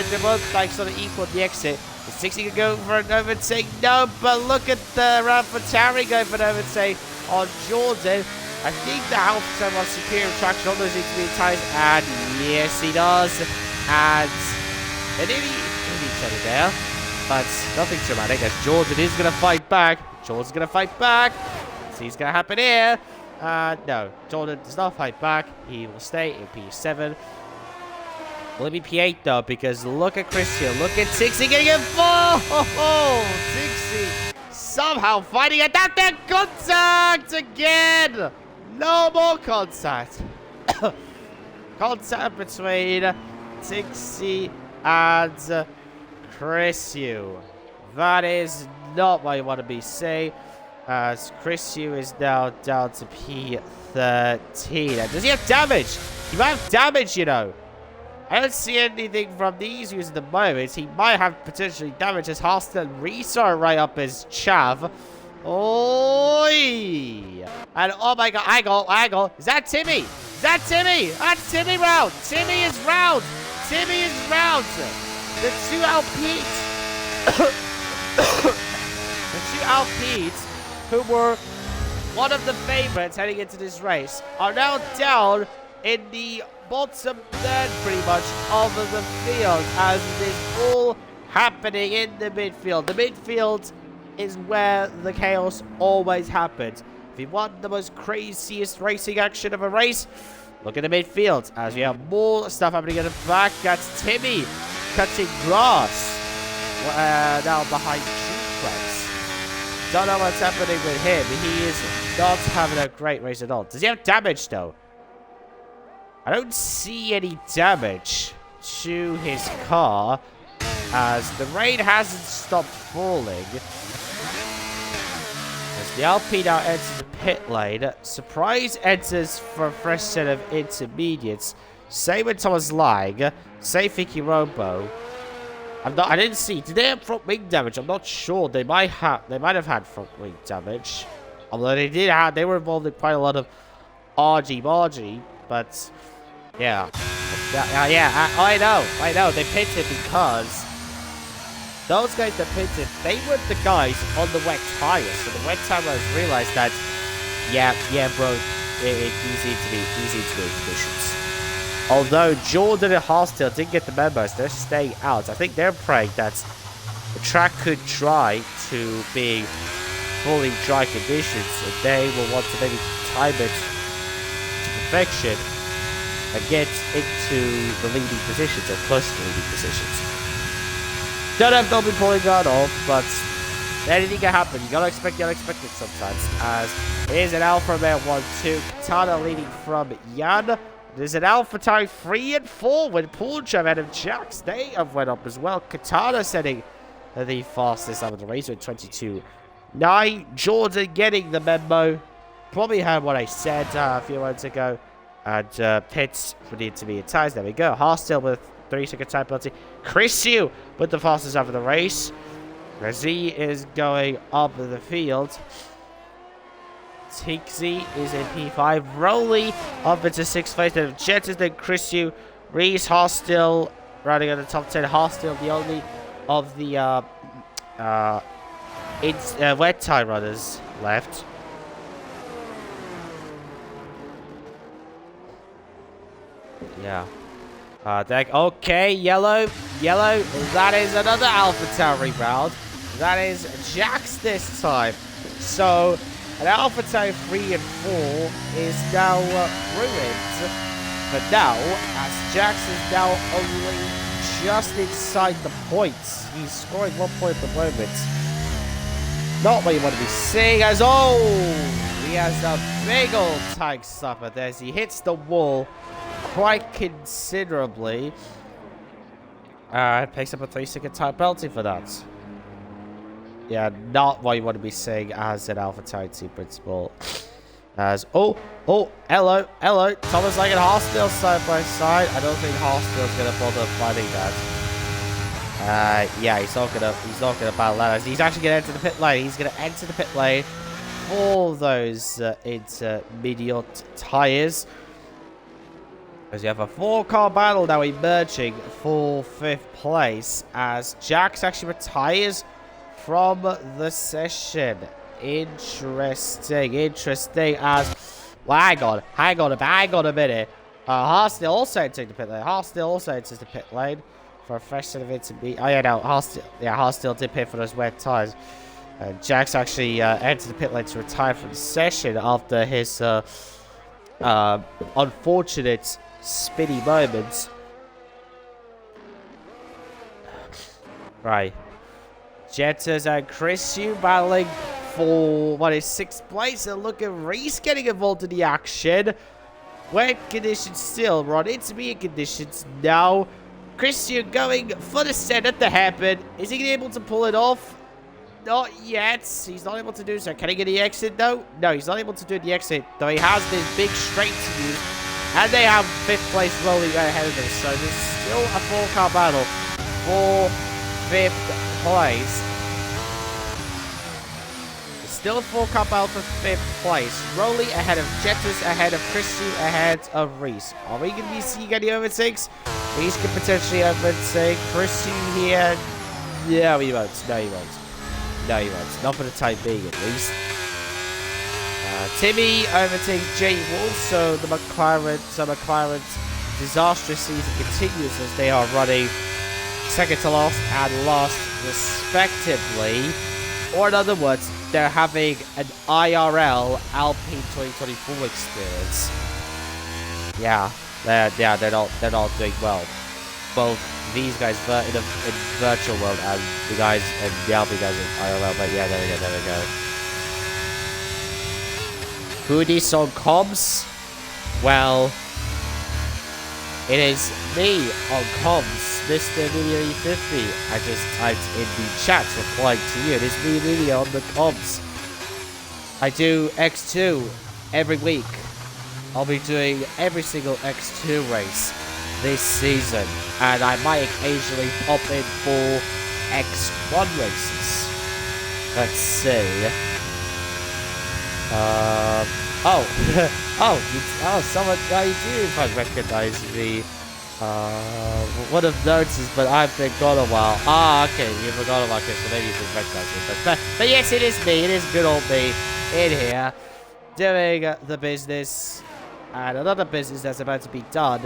They're both like sort of equal at the exit. Is Tixi going to go for an overtake? No, but look at the Raffatari going for an overtake on Jordan. I think the Alfa has superior traction on those intermediate tires, and yes, he does. And they nearly hit each other there, but nothing dramatic as Jordan is going to fight back. Jordan's going to fight back. See what's going to happen here. No, Jordan does not fight back. He will stay in P7. Will it be P8 though? Because look at Christian. Look at Tixi getting a 4. Tixi somehow fighting it. That there contact again. No more contact. Contact between Tixi and Christiu. That is not what you want to be saying. As Christiu is now down to P13. Does he have damage? He might have damage, you know. I don't see anything from these views at the moment. He might have potentially damage as Haastel and Reese are right up his chav. Oi! And oh my god, angle. Is that Timmy? Is that Timmy? That's Timmy round. Timmy is round. The two Alpines. The two Alpines, who were one of the favorites heading into this race, are now down in the bottom third pretty much of the field, as it is all happening in the midfield. The midfield is where the chaos always happens. If you want the most craziest racing action of a race, look at the midfield as we have more stuff happening at the back. That's Timmy cutting grass now behind Jukebox. Don't know what's happening with him. He is not having a great race at all. Does he have damage though? I don't see any damage to his car. as the rain hasn't stopped falling. As the Alpine now enters the pit lane, Surprise enters for a fresh set of intermediates. Same with Thomas Lang, same Vicky Robo. I didn't see. Did they have front wing damage? I'm not sure. They might have had front wing damage. Although they were involved in quite a lot of argy-bargy, but yeah. I know. They pitted because those guys that pitted, they were the guys on the wet tires. So the wet tires realized that, yeah, bro, it's easy to be conditions. Although Jordan and Hostile didn't get the memos, they're staying out. I think they're praying that the track could dry to be fully dry conditions, and they will want to maybe time it to perfection and get into the leading positions or close to the leading positions. Don't have Dolby Polygon off, but anything can happen. You gotta expect the unexpected sometimes. As here's an Alpha Male 1-2, Katana leading from Jan. There's an Alpha Tauri 3 and 4 with Punjab and Jax. They have went up as well. Katana setting the fastest out of the race with 22.9. Jordan getting the memo. Probably heard what I said a few months ago. And pits for the intermediate tires. There we go. Hostile with 3-second time penalty. Chris Yu with the fastest out of the race. Razi is going up the field. Tixie is in P5. Rowley up into 6th place. Then Jets then Chris Yu. Reese Hostile running on the top 10. Hostile the only of the wet tie runners left. Yeah. Okay, yellow. That is another Alpha Tauri rebound. That is Jax this time. So, an Alpha Tauri 3 and 4 is now ruined. But now, as Jax is now only just inside the points. He's scoring 1 point at the moment. Not what you want to be seeing as, he has a big old tank stopper there as he hits the wall quite considerably. Picks up a 3-second time penalty for that. Yeah, not what you want to be seeing as an Alpha Tauri team principal. As hello. Thomas Lang and Hostile side by side. I don't think Hostile's gonna bother fighting that. Yeah, he's not gonna battle that. He's actually gonna enter the pit lane. He's gonna enter the pit lane for those intermediate tires. As you have a 4-car battle now emerging for 5th place as Jax actually retires from the session. Interesting as... Well, hang on a minute. Hostile also entering the pit lane. Hostile also enters the pit lane for a fresh set of intermediate... Oh, yeah, no, Hostile did pit for those wet tires. Jax actually entered the pit lane to retire from the session after his unfortunate spinny moments. Right. Jettas and Chris Yu battling for what is 6th place, and look at Reese getting involved in the action. Wet conditions still, we're on intermediate conditions now. Chris Yu going for the set at the hairpin. Is he able to pull it off? Not yet. He's not able to do so. Can he get the exit though? No, he's not able to do the exit, though he has this big straight to use. And they have 5th place rolling right ahead of them. So there's still a 4-car battle for 5th place. There's still a 4-car battle for 5th place. Rowley ahead of Jettas, ahead of Chris Yu, ahead of Reese. Are we going to be seeing any overtakes? Reese could potentially overtake Chris Yu here. Yeah, he won't. No, he won't. No, he won't. Not for the time being, at least. Timmy overtakes Jay Wolf, so McLaren's disastrous season continues as they are running second to last and last respectively. Or in other words, they're having an IRL Alpine 2024 experience. Yeah, they're not doing well. Both these guys in virtual world and the guys and the Alpine guys in IRL. But yeah, there we go. Hoodies on comms? Well, it is me on comms Mr. Media 50. I just typed in the chat replying to you. It is me, Media, on the comms. I do X2 every week. I'll be doing every single X2 race this season. And I might occasionally pop in for X1 races. Let's see. Someone, you do in fact recognize me. Would have noticed, but I've been gone a while. Okay, you forgot about this, so maybe you can recognize me. But yes, it is me. It is good old me in here doing the business. And another business that's about to be done,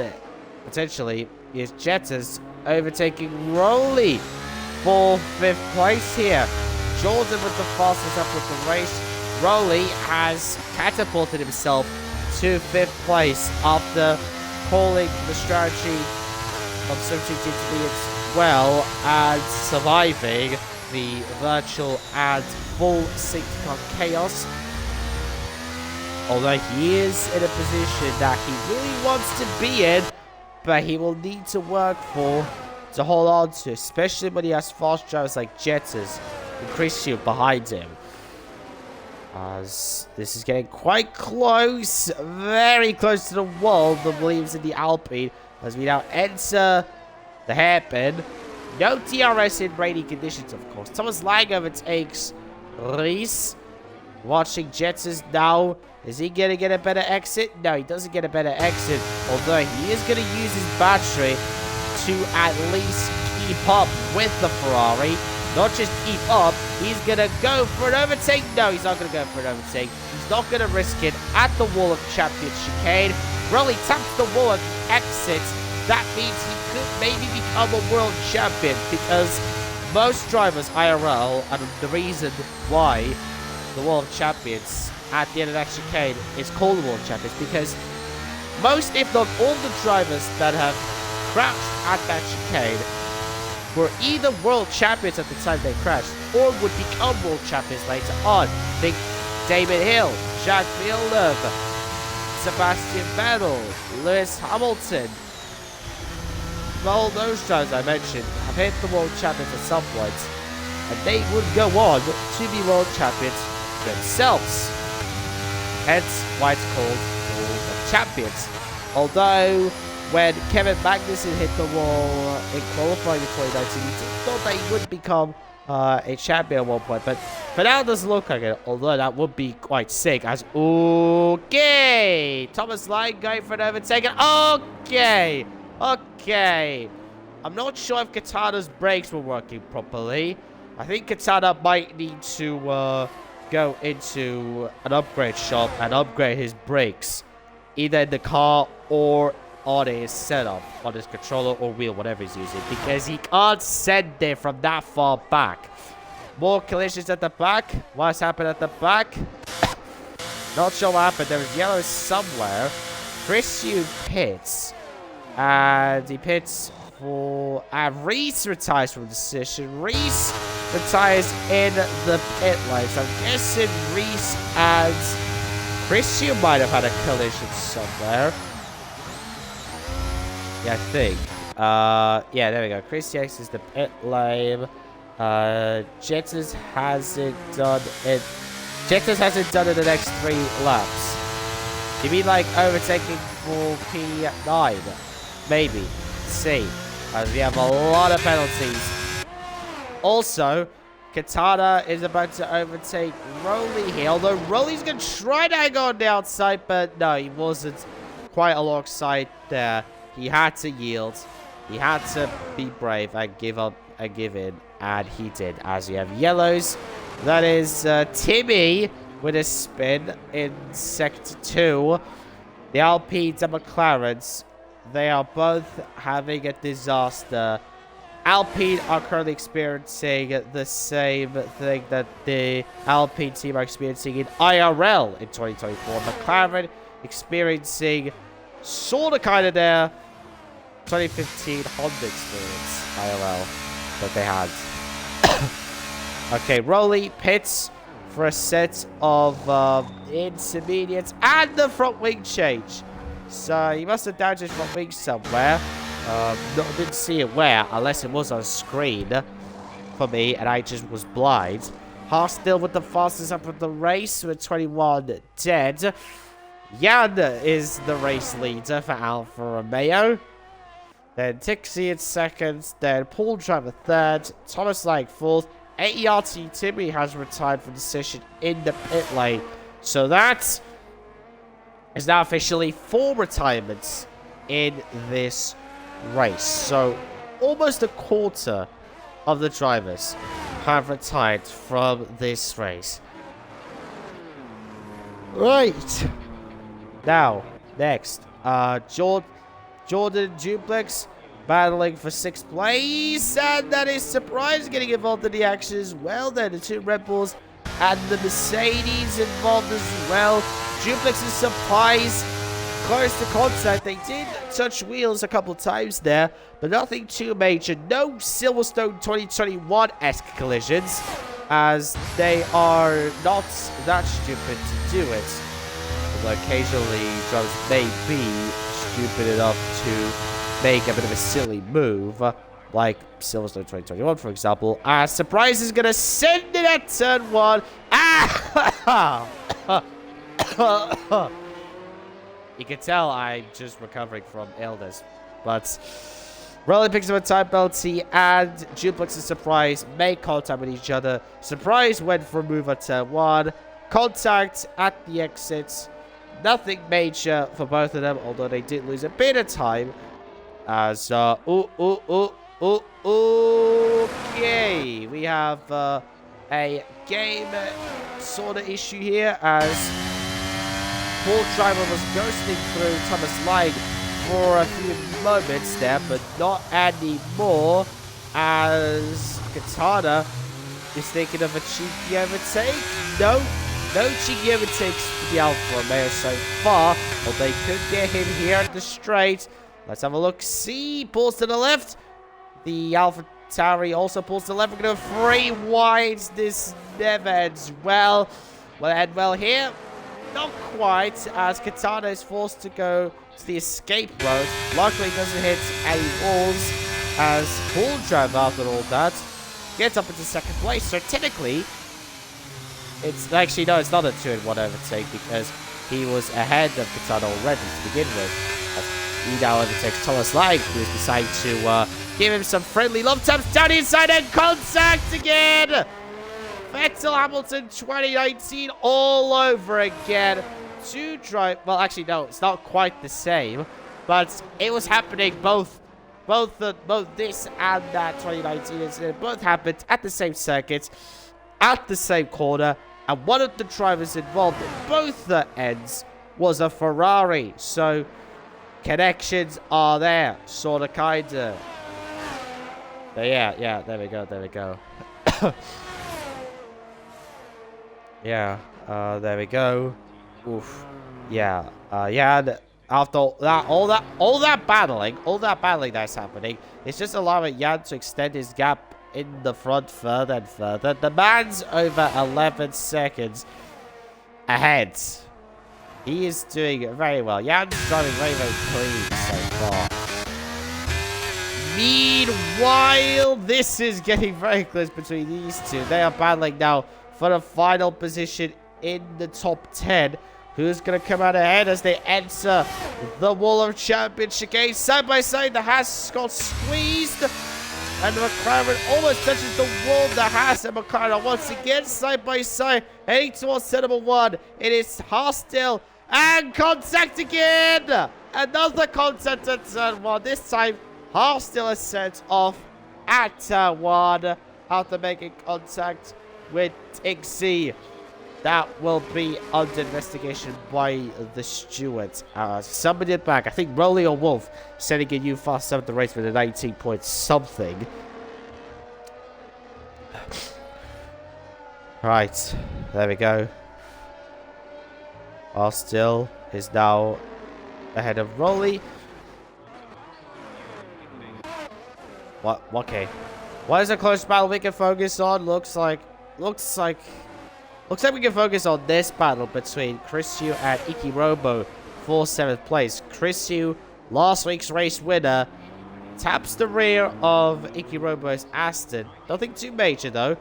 potentially, is Jettas overtaking Rolly for 5th place here. Jordan with the fastest up with the race. Rolly has catapulted himself to 5th place after calling the strategy of switching intermediates well and surviving the virtual and full safety car chaos. Although he is in a position that he really wants to be in, but he will need to work for to hold on to, especially when he has fast drivers like Jettas and Christian behind him. As this is getting quite close, very close to the wall, the Williams and the Alpine, as we now enter the hairpin. No DRS in rainy conditions, of course. Thomas Lang overtakes Reese. Watching Jettas now. Is he going to get a better exit? No, he doesn't get a better exit. Although he is going to use his battery to at least keep up with the Ferrari. Not just keep up, he's going to go for an overtake. No, he's not going to go for an overtake. He's not going to risk it at the Wall of Champions chicane. Rolly taps the wall and exits. That means he could maybe become a world champion, because most drivers IRL, and the reason why the Wall of Champions at the end of that chicane is called the World Champions, because most, if not all, the drivers that have crashed at that chicane were either world champions at the time they crashed, or would become world champions later on. Think Damon Hill, Jacques Villeneuve, Sebastian Vettel, Lewis Hamilton. All those drivers I mentioned have hit the world champions at some point, and they would go on to be world champions themselves. Hence why it's called World of Champions. Although, when Kevin Magnussen hit the wall in qualifying in 2019, he thought that he would become a champion at one point. But for now, it doesn't look like it. Although that would be quite sick. As okay, Thomas Lang going for an overtake. Okay, okay. I'm not sure if Katana's brakes were working properly. I think Katana might need to go into an upgrade shop and upgrade his brakes, either in the car or on his setup, on his controller or wheel, whatever he's using, because he can't send it from that far back. More collisions at the back. What's happened at the back? Not sure what happened. There was yellow somewhere. Christian pits, and he pits for Reese retires from the decision. Reese retires in the pit lane. So I'm guessing Reese and Christian might have had a collision somewhere. Yeah, I think. Yeah, there we go. Christian exits the pit lane. Jettas hasn't done it. Jettas hasn't done it the next 3 laps. You mean like overtaking for P9? Maybe. Let's see. As we have a lot of penalties. Also, Katana is about to overtake Rolly here. Although Rolly's going to try to hang on the outside, but no, he wasn't quite alongside there. He had to yield. He had to be brave and give up and give in. And he did. As we have yellows. That is Timmy with a spin in Sector 2. The Alpines and McLarens, they are both having a disaster. Alpine are currently experiencing the same thing that the Alpine team are experiencing in IRL in 2024. McLaren experiencing sort of kind of their 2015 Honda experience IRL that they had. Okay, Rolly pits for a set of intermediates and the front wing change. So he must have damaged his front wing somewhere. No, didn't see it where, unless it was on screen for me, and I just was blind. Haas still with the fastest up of the race with 21 dead. Jan is the race leader for Alfa Romeo. Then Tixi in second. Then Paul Driver third. Thomas Lang fourth. AERT Timmy has retired from the session in the pit lane. So that is now officially 4 retirements in this race. So almost a quarter of the drivers have retired from this race. Right. Now, next, Jordan Duplex battling for 6th place, and that is Surprise getting involved in the action as well. Then the 2 Red Bulls and the Mercedes involved as well. Duplex and Surprise close to contact. They did touch wheels a couple times there, but nothing too major. No Silverstone 2021-esque collisions, as they are not that stupid to do it. Although occasionally drivers may be stupid enough to make a bit of a silly move, like Silverstone 2021, for example. Surprise is going to send it at turn 1. You can tell I'm just recovering from illness. But Rowley picks up a time penalty, and Duplex and Surprise make contact with each other. Surprise went for a move at turn 1. Contact at the exits. Nothing major for both of them, although they did lose a bit of time. As, okay. We have a game sort of issue here, as Paul Driver was ghosting through Thomas Lang for a few moments there, but not anymore, as Katana is thinking of a cheeky overtake. No cheeky overtakes for the Alfa Romeo so far, but they could get him here at the straight. Let's have a look. See, pulls to the left. The Alpha Tauri also pulls to the left. We're going to 3 wides. This never ends well. Will it end well here? Not quite, as Katana is forced to go to the escape road. Luckily, it doesn't hit any walls, as Paul Driver, after all that, gets up into 2nd place. So technically, it's actually, no, it's not a 2-in-1 overtake, because he was ahead of Katana already to begin with. He now overtakes Thomas Lang, who is deciding to give him some friendly love taps down inside and contact again. Vettel Hamilton 2019 all over again. Well, actually, no, it's not quite the same, but it was happening both this and that 2019 incident. Both happened at the same circuit, at the same corner, and one of the drivers involved in both the ends was a Ferrari. So connections are there, sorta, kinda. But yeah, there we go. Yeah, there we go. Oof. Yeah, after all that battling that's happening, it's just allowing Jan to extend his gap in the front further and further. The man's over 11 seconds ahead. He is doing very well. Jan's driving very, very clean so far. Meanwhile, this is getting very close between these two. They are battling now for the final position in the top 10. Who's going to come out ahead as they enter the Wall of Championship chicane? Side by side, the Haas got squeezed, and the McLaren almost touches the wall. The Haas and McLaren once again side by side, heading towards turn number 1. It is Haas still, and contact again! Another contact at turn 1. This time, Haas still is sent off at turn 1 after making contact with Tixi. That will be under investigation by the stewards. Somebody at back, I think Rowley or Wolf, sending a new fast 7th the race with a 19 point something. Right, there we go. Still is now ahead of Rowley. What? Okay. What is a close battle we can focus on? Looks like we can focus on this battle between Chris Yu and Iki Robo for 7th place. Chris Yu, last week's race winner, taps the rear of Ikirobo's Aston. Nothing too major, though.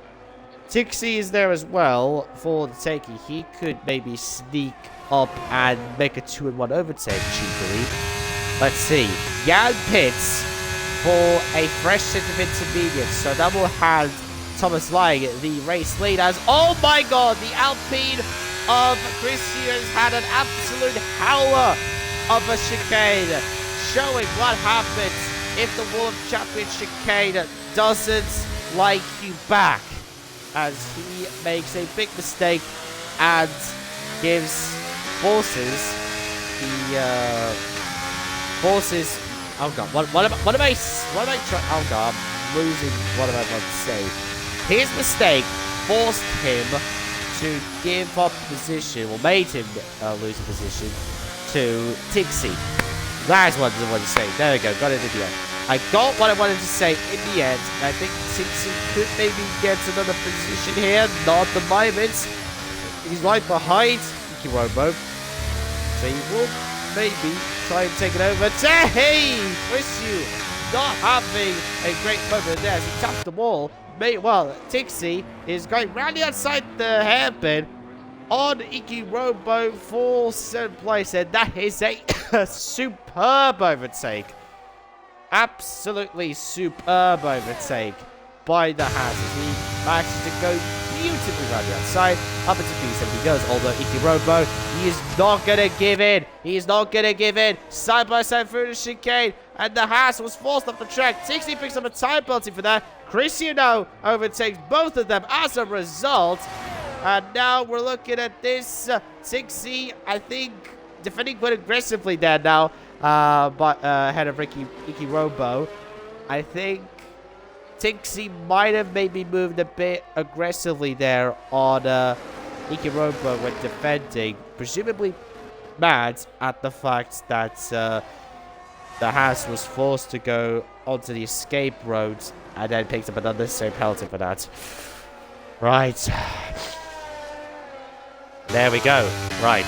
Tixie is there as well for the taking. He could maybe sneak up and make a 2-in-1 overtake cheaply. Let's see. Jan pits for a fresh set of intermediates. So that will hand Thomas Lang the race lead as, oh my god, the Alpine of Christian has had an absolute howler of a chicane. Showing what happens if the World Champion chicane doesn't like you back. As he makes a big mistake and gives Forces the oh god, what am I trying? Oh god, I'm losing what am I about to say. His mistake forced him to give up position, or made him lose a position to Tixie. That's what I wanted to say. There we go, got it in the end. I got what I wanted to say in the end. I think Tixie could maybe get another position here. Not the moment. He's right behind Ikirobo. So he will maybe try and take it over. Hey! Christian not having a great moment there as he tapped the wall. Well, Tixie is going round the outside the hairpin on Ikirobo for 7th place. And that is a superb overtake. Absolutely superb overtake by the Haas. He manages to go beautifully around the outside. Up into P7 he goes. Although Ikirobo, he is not going to give in. He is not going to give in. Side by side through the chicane. And the Haas was forced off the track. Tixie picks up a time penalty for that. Cristiano overtakes both of them as a result. And now we're looking at this. Tixie, I think, defending quite aggressively there now. But ahead of Ikirobo. I think Tixie might have maybe moved a bit aggressively there on Ikirobo when defending. Presumably mad at the fact that the Haas was forced to go onto the escape road and then picked up an unnecessary penalty for that. Right. There we go. Right.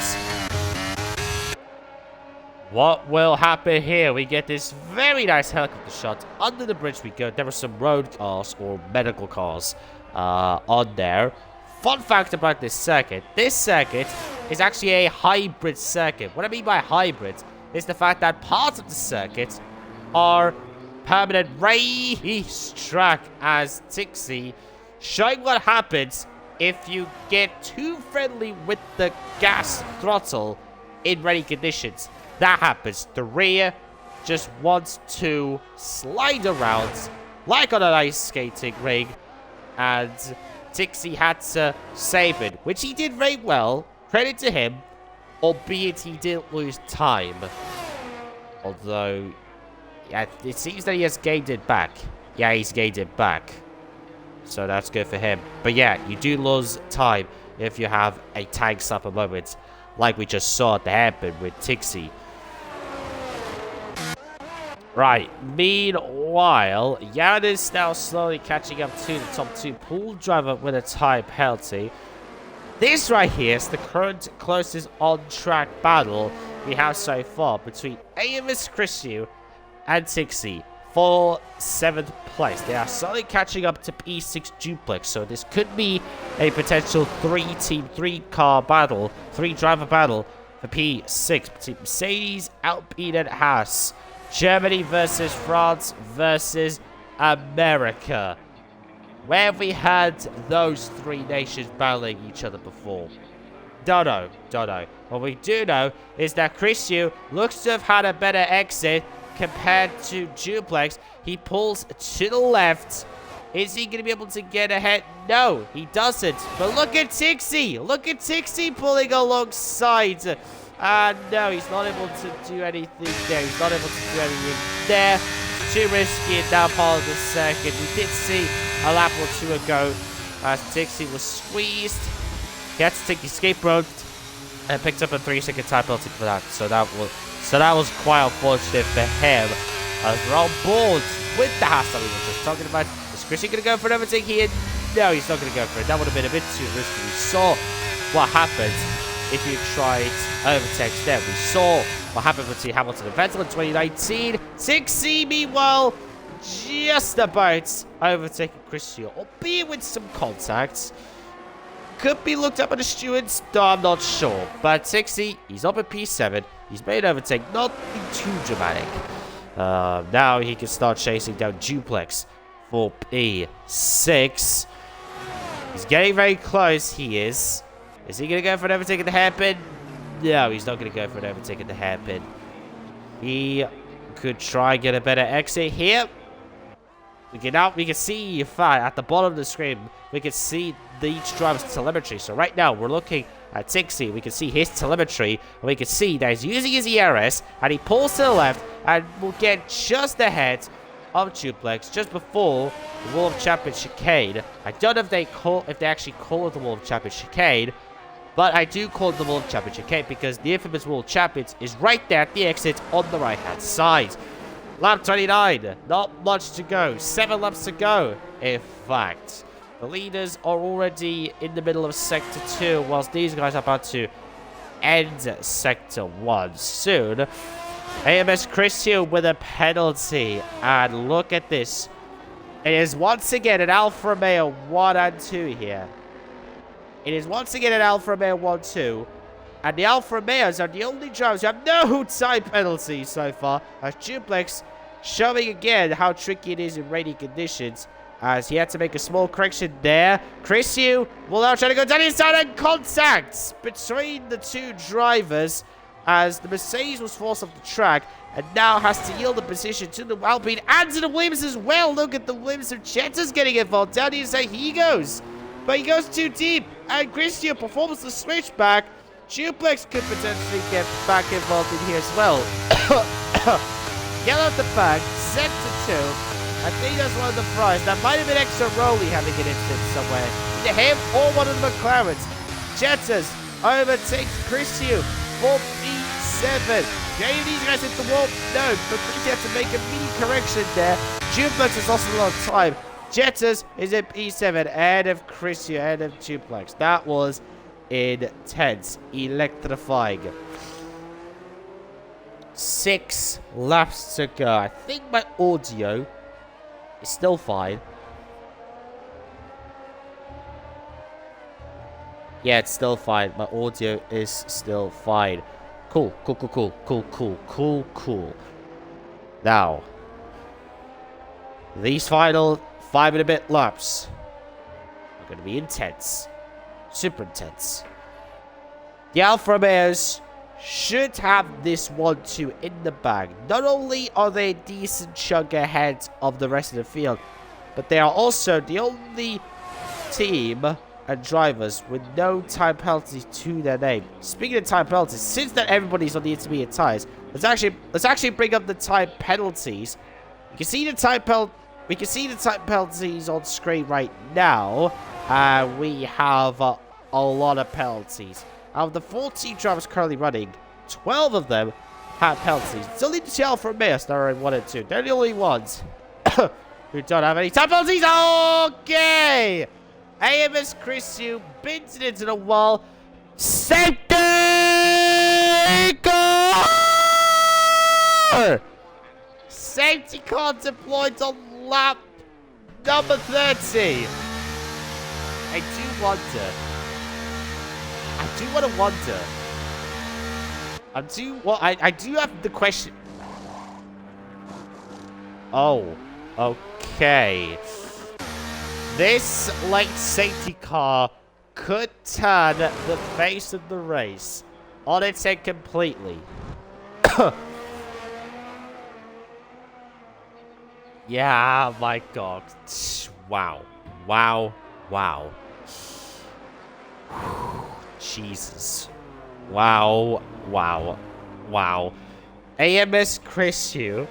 What will happen here? We get this very nice helicopter shot. Under the bridge we go. There are some road cars or medical cars on there. Fun fact about this circuit. This circuit is actually a hybrid circuit. What I mean by hybrid is the fact that parts of the circuit are permanent racetrack as Tixie, showing what happens if you get too friendly with the gas throttle in rainy conditions. That happens. The rear just wants to slide around like on an ice skating ring, and Tixie had to save it, which he did very well. Credit to him, albeit he did lose time. Although, yeah, it seems that he has gained it back. Yeah, he's gained it back. So that's good for him. But yeah, you do lose time if you have a tank stopper moment, like we just saw at the hairpin with Tixie. Right, meanwhile, Jan is now slowly catching up to the top two pool driver with a time penalty. This right here is the current closest on-track battle we have so far between AMS Christian and Tixie for 7th place. They are slowly catching up to P6 Duplex, so this could be a potential 3-team, 3-car battle, 3-driver battle for P6 between Mercedes, Alpine, and Haas. Germany versus France versus America. Where have we had those three nations battling each other before? Don't know. What we do know is that Christian looks to have had a better exit compared to Duplex. He pulls to the left. Is he going to be able to get ahead? No, he doesn't. But look at Tixie. Look at Tixie pulling alongside. No, he's not able to do anything there. He's not able to do anything there. It's too risky in that part of the circuit. We did see a lap or two ago as Tixie was squeezed. He had to take the escape road and picked up a 3-second time penalty for that. So that was quite unfortunate for him. As we're on board with the Haas that we were just talking about. Is Christian going to go for an overtake here? No, he's not going to go for it. That would have been a bit too risky. We saw what happened if you tried overtakes there. We saw what happened between Hamilton and Vettel in 2019. 6C, meanwhile, just about overtaking Christian, albeit with some contacts. Could be looked up by the stewards, though I'm not sure. But 6C, he's up at P7. He's made overtake, nothing too dramatic. Now he can start chasing down Duplex for P6. He's getting very close, he is. Is he going to go for an overtake at the hairpin? No, he's not going to go for an overtake at the hairpin. He could try and get a better exit here. We can see at the bottom of the screen, we can see each driver's telemetry. So right now, we're looking at 6C. We can see his telemetry, and we can see that he's using his ERS, and he pulls to the left, and will get just ahead of Duplex, just before the Wall of Champions chicane. I don't know if they actually call it the Wall of Champions chicane, but I do call it the Wall of Champions chicane because the infamous Wall of Champions is right there at the exit on the right-hand side. Lap 29, not much to go. 7 laps to go, in fact. The leaders are already in the middle of Sector 2, whilst these guys are about to end Sector 1 soon. AMS Christian with a penalty. And look at this. It is once again an Alfa Romeo 1 and 2 here. It is once again an Alfa Romeo 1-2. And the Alfa Romeos are the only drivers who have no time penalties so far. As Duplex showing again how tricky it is in rainy conditions. As he had to make a small correction there. Christian will now try to go down inside and contacts between the two drivers. As the Mercedes was forced off the track. And now has to yield the position to the Alpine and to the Williams as well. Look at the Williams of Jetta's getting involved. Down here say he goes. But he goes too deep. And Christian performs the switchback. Duplex could potentially get back involved in here as well. Yellow at the back, Sector 2. I think that's one of the fries. That might have been extra Rowley having an incident somewhere. Either him or one of the McLarens. Jettas overtakes Christian for P7. Getting these guys into the wall? No, but Christian had to make a mini correction there. Duplex has lost a lot of time. Jettas is at P7 ahead of Christian, ahead of Duplex. That was intense, electrifying. 6 laps to go. I think my audio is still fine. Yeah, it's still fine. My audio is still fine. Cool. Now, these final 5 and a bit laps are going to be intense. Super intense. The Alfa Romeos should have this 1-2 in the bag. Not only are they a decent chunk ahead of the rest of the field, but they are also the only team and drivers with no time penalties to their name. Speaking of time penalties, since that everybody's on the intermediate tires, let's actually bring up the time penalties. You can see the time penalties on screen right now. We have a lot of penalties. Out of the 14 drivers currently running, 12 of them have penalties. It's only the Alfa Romeos that are in 1 and 2. They're the only ones who don't have any time penalties. Okay! AMS Christian bins it into the wall. Safety car! Safety car deployed on lap number 30. I do want to wonder. I do have the question. Oh, okay. This late safety car could turn the face of the race on its head completely. Yeah, my God. Wow. Jesus. Wow. AMS Christian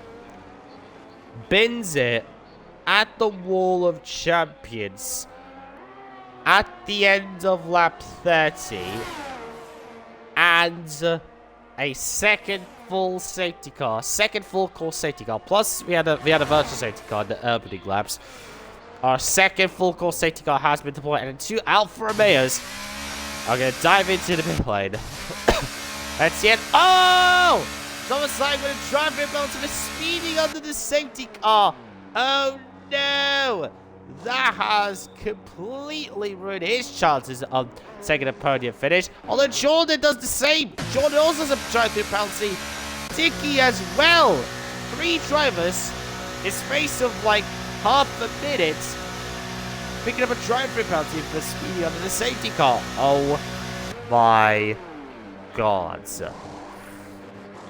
bins it at the Wall of Champions at the end of lap 30, and a second full course safety car. Plus we had a virtual safety car in the opening laps. Our second full course safety car has been deployed, and 2 Alfa Romeos are going to dive into the pit lane. Let's see it. Oh! Thomas Simon and driver penalty for speeding under the safety car. Oh no! That has completely ruined his chances of taking a podium finish. Although Jordan does the same. Jordan also has a drive-through penalty. Dicky as well. 3 drivers in space of like half a minute picking up a drive-through penalty for speeding under the safety car. Oh my god.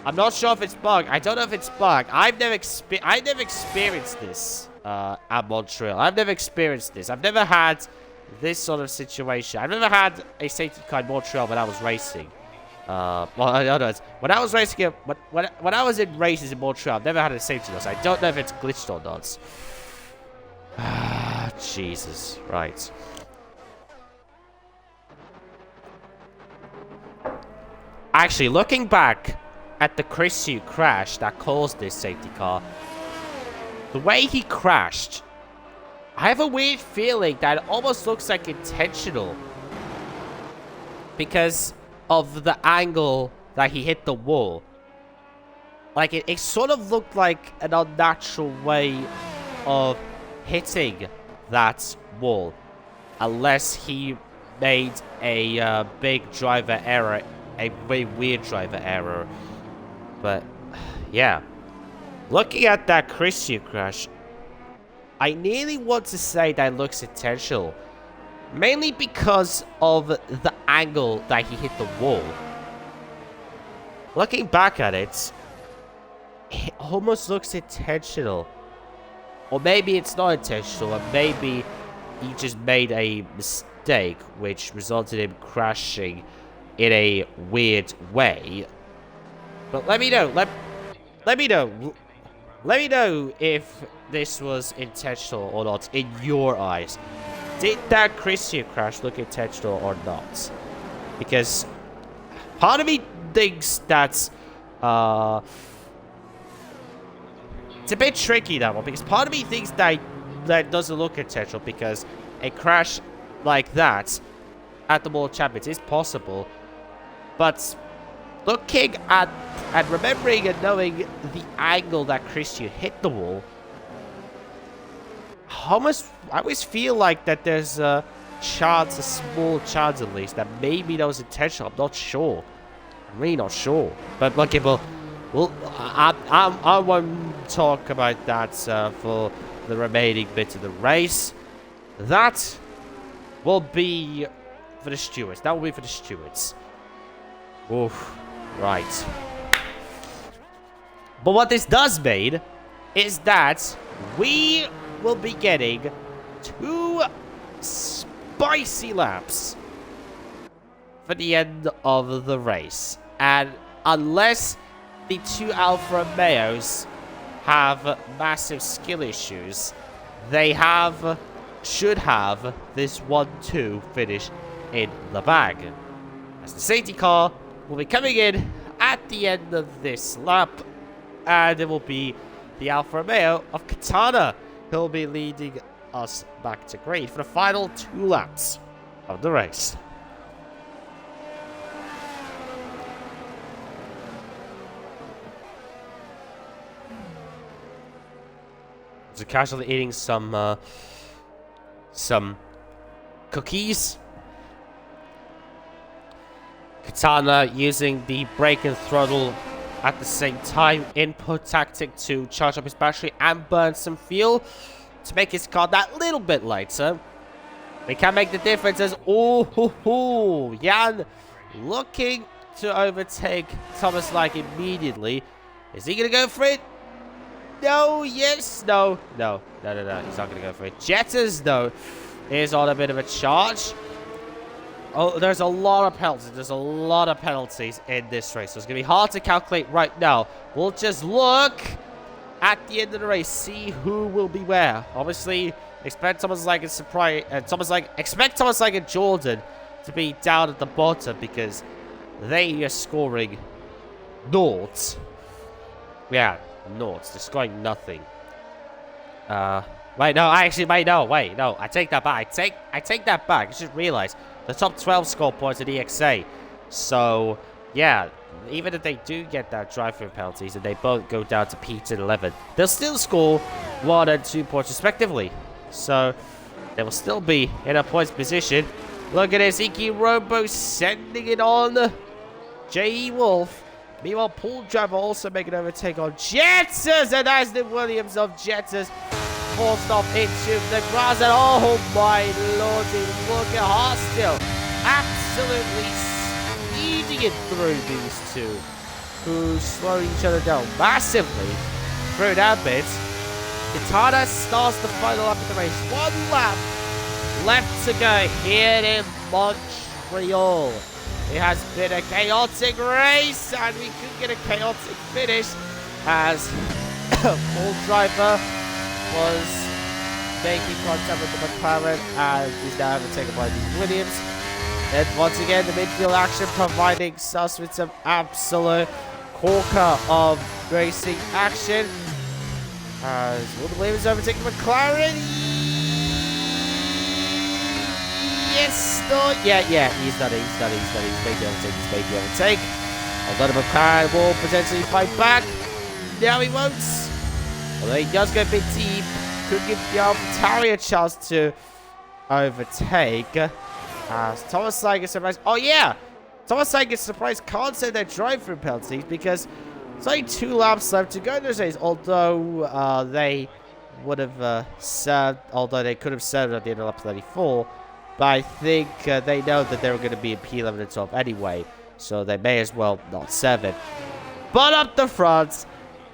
I'm not sure if it's bug. I don't know if it's bug. I've never experienced this at Montreal. I've never experienced this. I've never had this sort of situation. I've never had a safety car in Montreal when I was racing. Well, in other words, when I was racing, when I was in races in Montreal, I've never had a safety car. So I don't know if it's glitched or not. Ah, Jesus. Right. Actually, looking back at the Chris Yu crash that caused this safety car, the way he crashed, I have a weird feeling that it almost looks like intentional because of the angle that he hit the wall. Like, it sort of looked like an unnatural way of hitting that wall, unless he made a big driver error, a very weird driver error. But, yeah. Looking at that Chris Yu crash, I nearly want to say that it looks intentional. Mainly because of the angle that he hit the wall. Looking back at it, it almost looks intentional. Or maybe it's not intentional, or maybe he just made a mistake, which resulted in him crashing in a weird way. But let me know. Let me know. Let me know if this was intentional or not in your eyes. Did that Chris Yu crash look intentional or not? Because part of me thinks that's it's a bit tricky, that one, because part of me thinks that doesn't look intentional, because a crash like that at the World Champions is possible. But looking at and remembering and knowing the angle that Chris Yu hit the wall, I always feel like that there's a chance, a small chance at least, that maybe that was intentional. I'm not sure. I'm really not sure. But okay, well, I won't talk about that for the remaining bit of the race. That will be for the stewards. That will be for the stewards. Oof. Right. But what this does mean is that we will be getting 2 spicy laps for the end of the race. And unless the 2 Alfa Romeos have massive skill issues, they should have this 1-2 finish in the bag. As the safety car will be coming in at the end of this lap, and it will be the Alfa Romeo of Katana who will be leading us back to green for the final 2 laps of the race. So casually eating some cookies. Katana using the brake and throttle at the same time. Input tactic to charge up his battery and burn some fuel to make his car that little bit lighter. They can make the difference as Jan looking to overtake Thomas like immediately. Is he gonna go for it? No, yes, no. He's not gonna go for it. Jetters, though, is on a bit of a charge. Oh, there's a lot of penalties. There's a lot of penalties in this race. So it's going to be hard to calculate right now. We'll just look at the end of the race, see who will be where. Obviously, expect Thomas like a Jordan to be down at the bottom because they are scoring noughts. Yeah, noughts. They're scoring nothing. Wait, no, I take that back. I take that back. I just realized the top 12 score points at EXA. So yeah, even if they do get that drive-through penalties and they both go down to P10 11, they'll still score 1 and 2 points respectively. So they will still be in a points position. Look at this, Iki Robo sending it on J.E. Wolf. Meanwhile, Paul Driver also making an overtake on Jetters, and Aston Williams of Jetters forced off into the grass. And oh my lordy, look at Hostile absolutely speeding it through these two, who slow each other down massively through that bit. Quintana starts the final lap of the race. 1 lap left to go here in Montreal. It has been a chaotic race, and we could get a chaotic finish as Paul Driver was making contact with the McLaren and is now overtaken by the Williams. And once again, the midfield action providing us with some absolute corker of racing action. As Will Williams overtaking McLaren. Yes, no, yeah, he's done it, he's made the overtake, Although the McLaren will potentially fight back. Now he won't. Although he does go a bit deep, could give the AlphaTauri a chance to overtake. As Thomas Sagan gets surprised. Oh yeah! Thomas Sagan gets surprised, can't say they're drive-through penalties because it's only 2 laps left to go in this race. Although they would have served, although they could have served at the end of lap 34. But I think they know that they were going to be in P11 and 12 anyway, so they may as well not serve it. But up the front,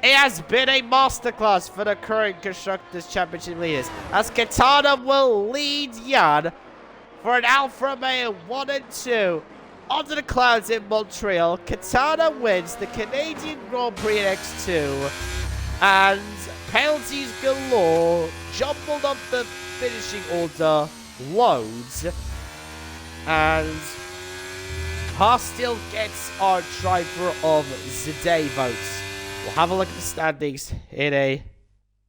it has been a masterclass for the current Constructors' Championship leaders, as Quintana will lead Jan for an Alfa Romeo 1 and 2 under the clouds in Montreal. Quintana wins the Canadian Grand Prix in X2, and penalties galore jumbled up the finishing order. Loads, and Haas still gets our driver of the day votes. We'll have a look at the standings in a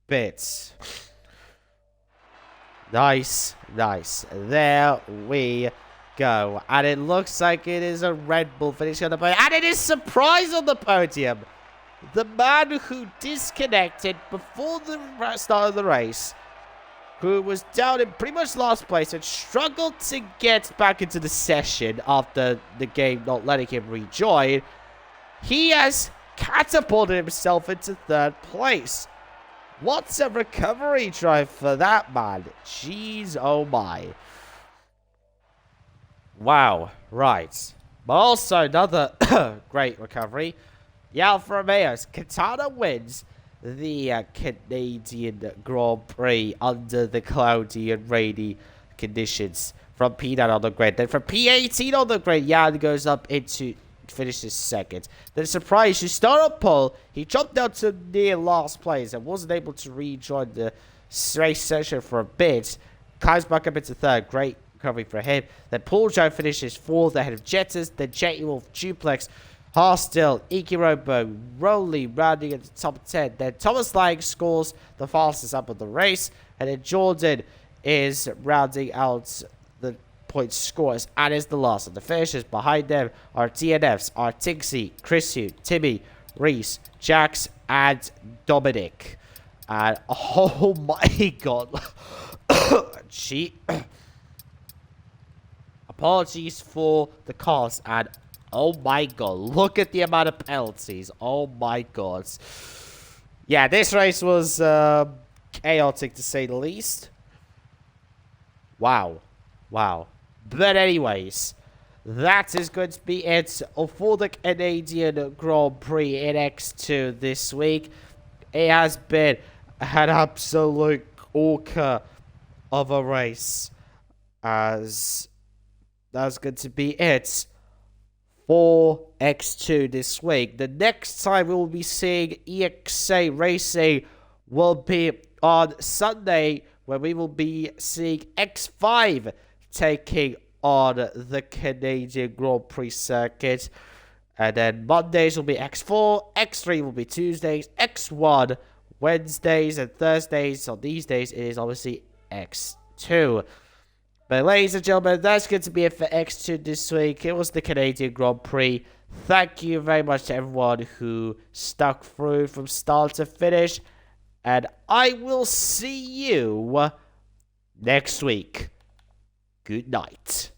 bit. Nice. There we go. And it looks like it is a Red Bull finish on the podium. And it is surprise on the podium. The man who disconnected before the start of the race, who was down in pretty much last place and struggled to get back into the session after the game not letting him rejoin, he has catapulted himself into 3rd place. What's a recovery drive for that man? Jeez, oh my. Wow, right. But also another great recovery. The Alfa Romeos. Quintana wins the Canadian Grand Prix under the cloudy and rainy conditions from P9 on the grid. Then from P18 on the grid, Jan goes up into finishes 2nd. Then surprise, you start on pole. He jumped down to near last place and wasn't able to rejoin the race session for a bit. Climbs back up into 3rd. Great recovery for him. Then Paul Joe finishes 4th ahead of Jetters. Then J.E. Wolf, Duplex, Harstil, Iki Robo, Rowley rounding at the top 10. Then Thomas Lang scores the fastest up of the race. And then Jordan is rounding out the point scores and is the last. And the finishers behind them are DNFs, are Tinksy, Chris Hugh, Timmy, Reese, Jax, and Dominic. And oh my god. Apologies for the cause, and oh my god, look at the amount of penalties. Oh my god. Yeah, this race was chaotic to say the least. Wow. But anyways, that is going to be it for the Canadian Grand Prix in X2 this week. It has been an absolute corker of a race, as that's going to be it for X2 this week. The next time we will be seeing EXA racing will be on Sunday, where we will be seeing X5 taking on the Canadian Grand Prix circuit. And then Mondays will be X4, X3 will be Tuesdays, X1 Wednesdays, and Thursdays. On these days, it is obviously X2. But ladies and gentlemen, that's going to be it for X2 this week. It was the Canadian Grand Prix. Thank you very much to everyone who stuck through from start to finish. And I will see you next week. Good night.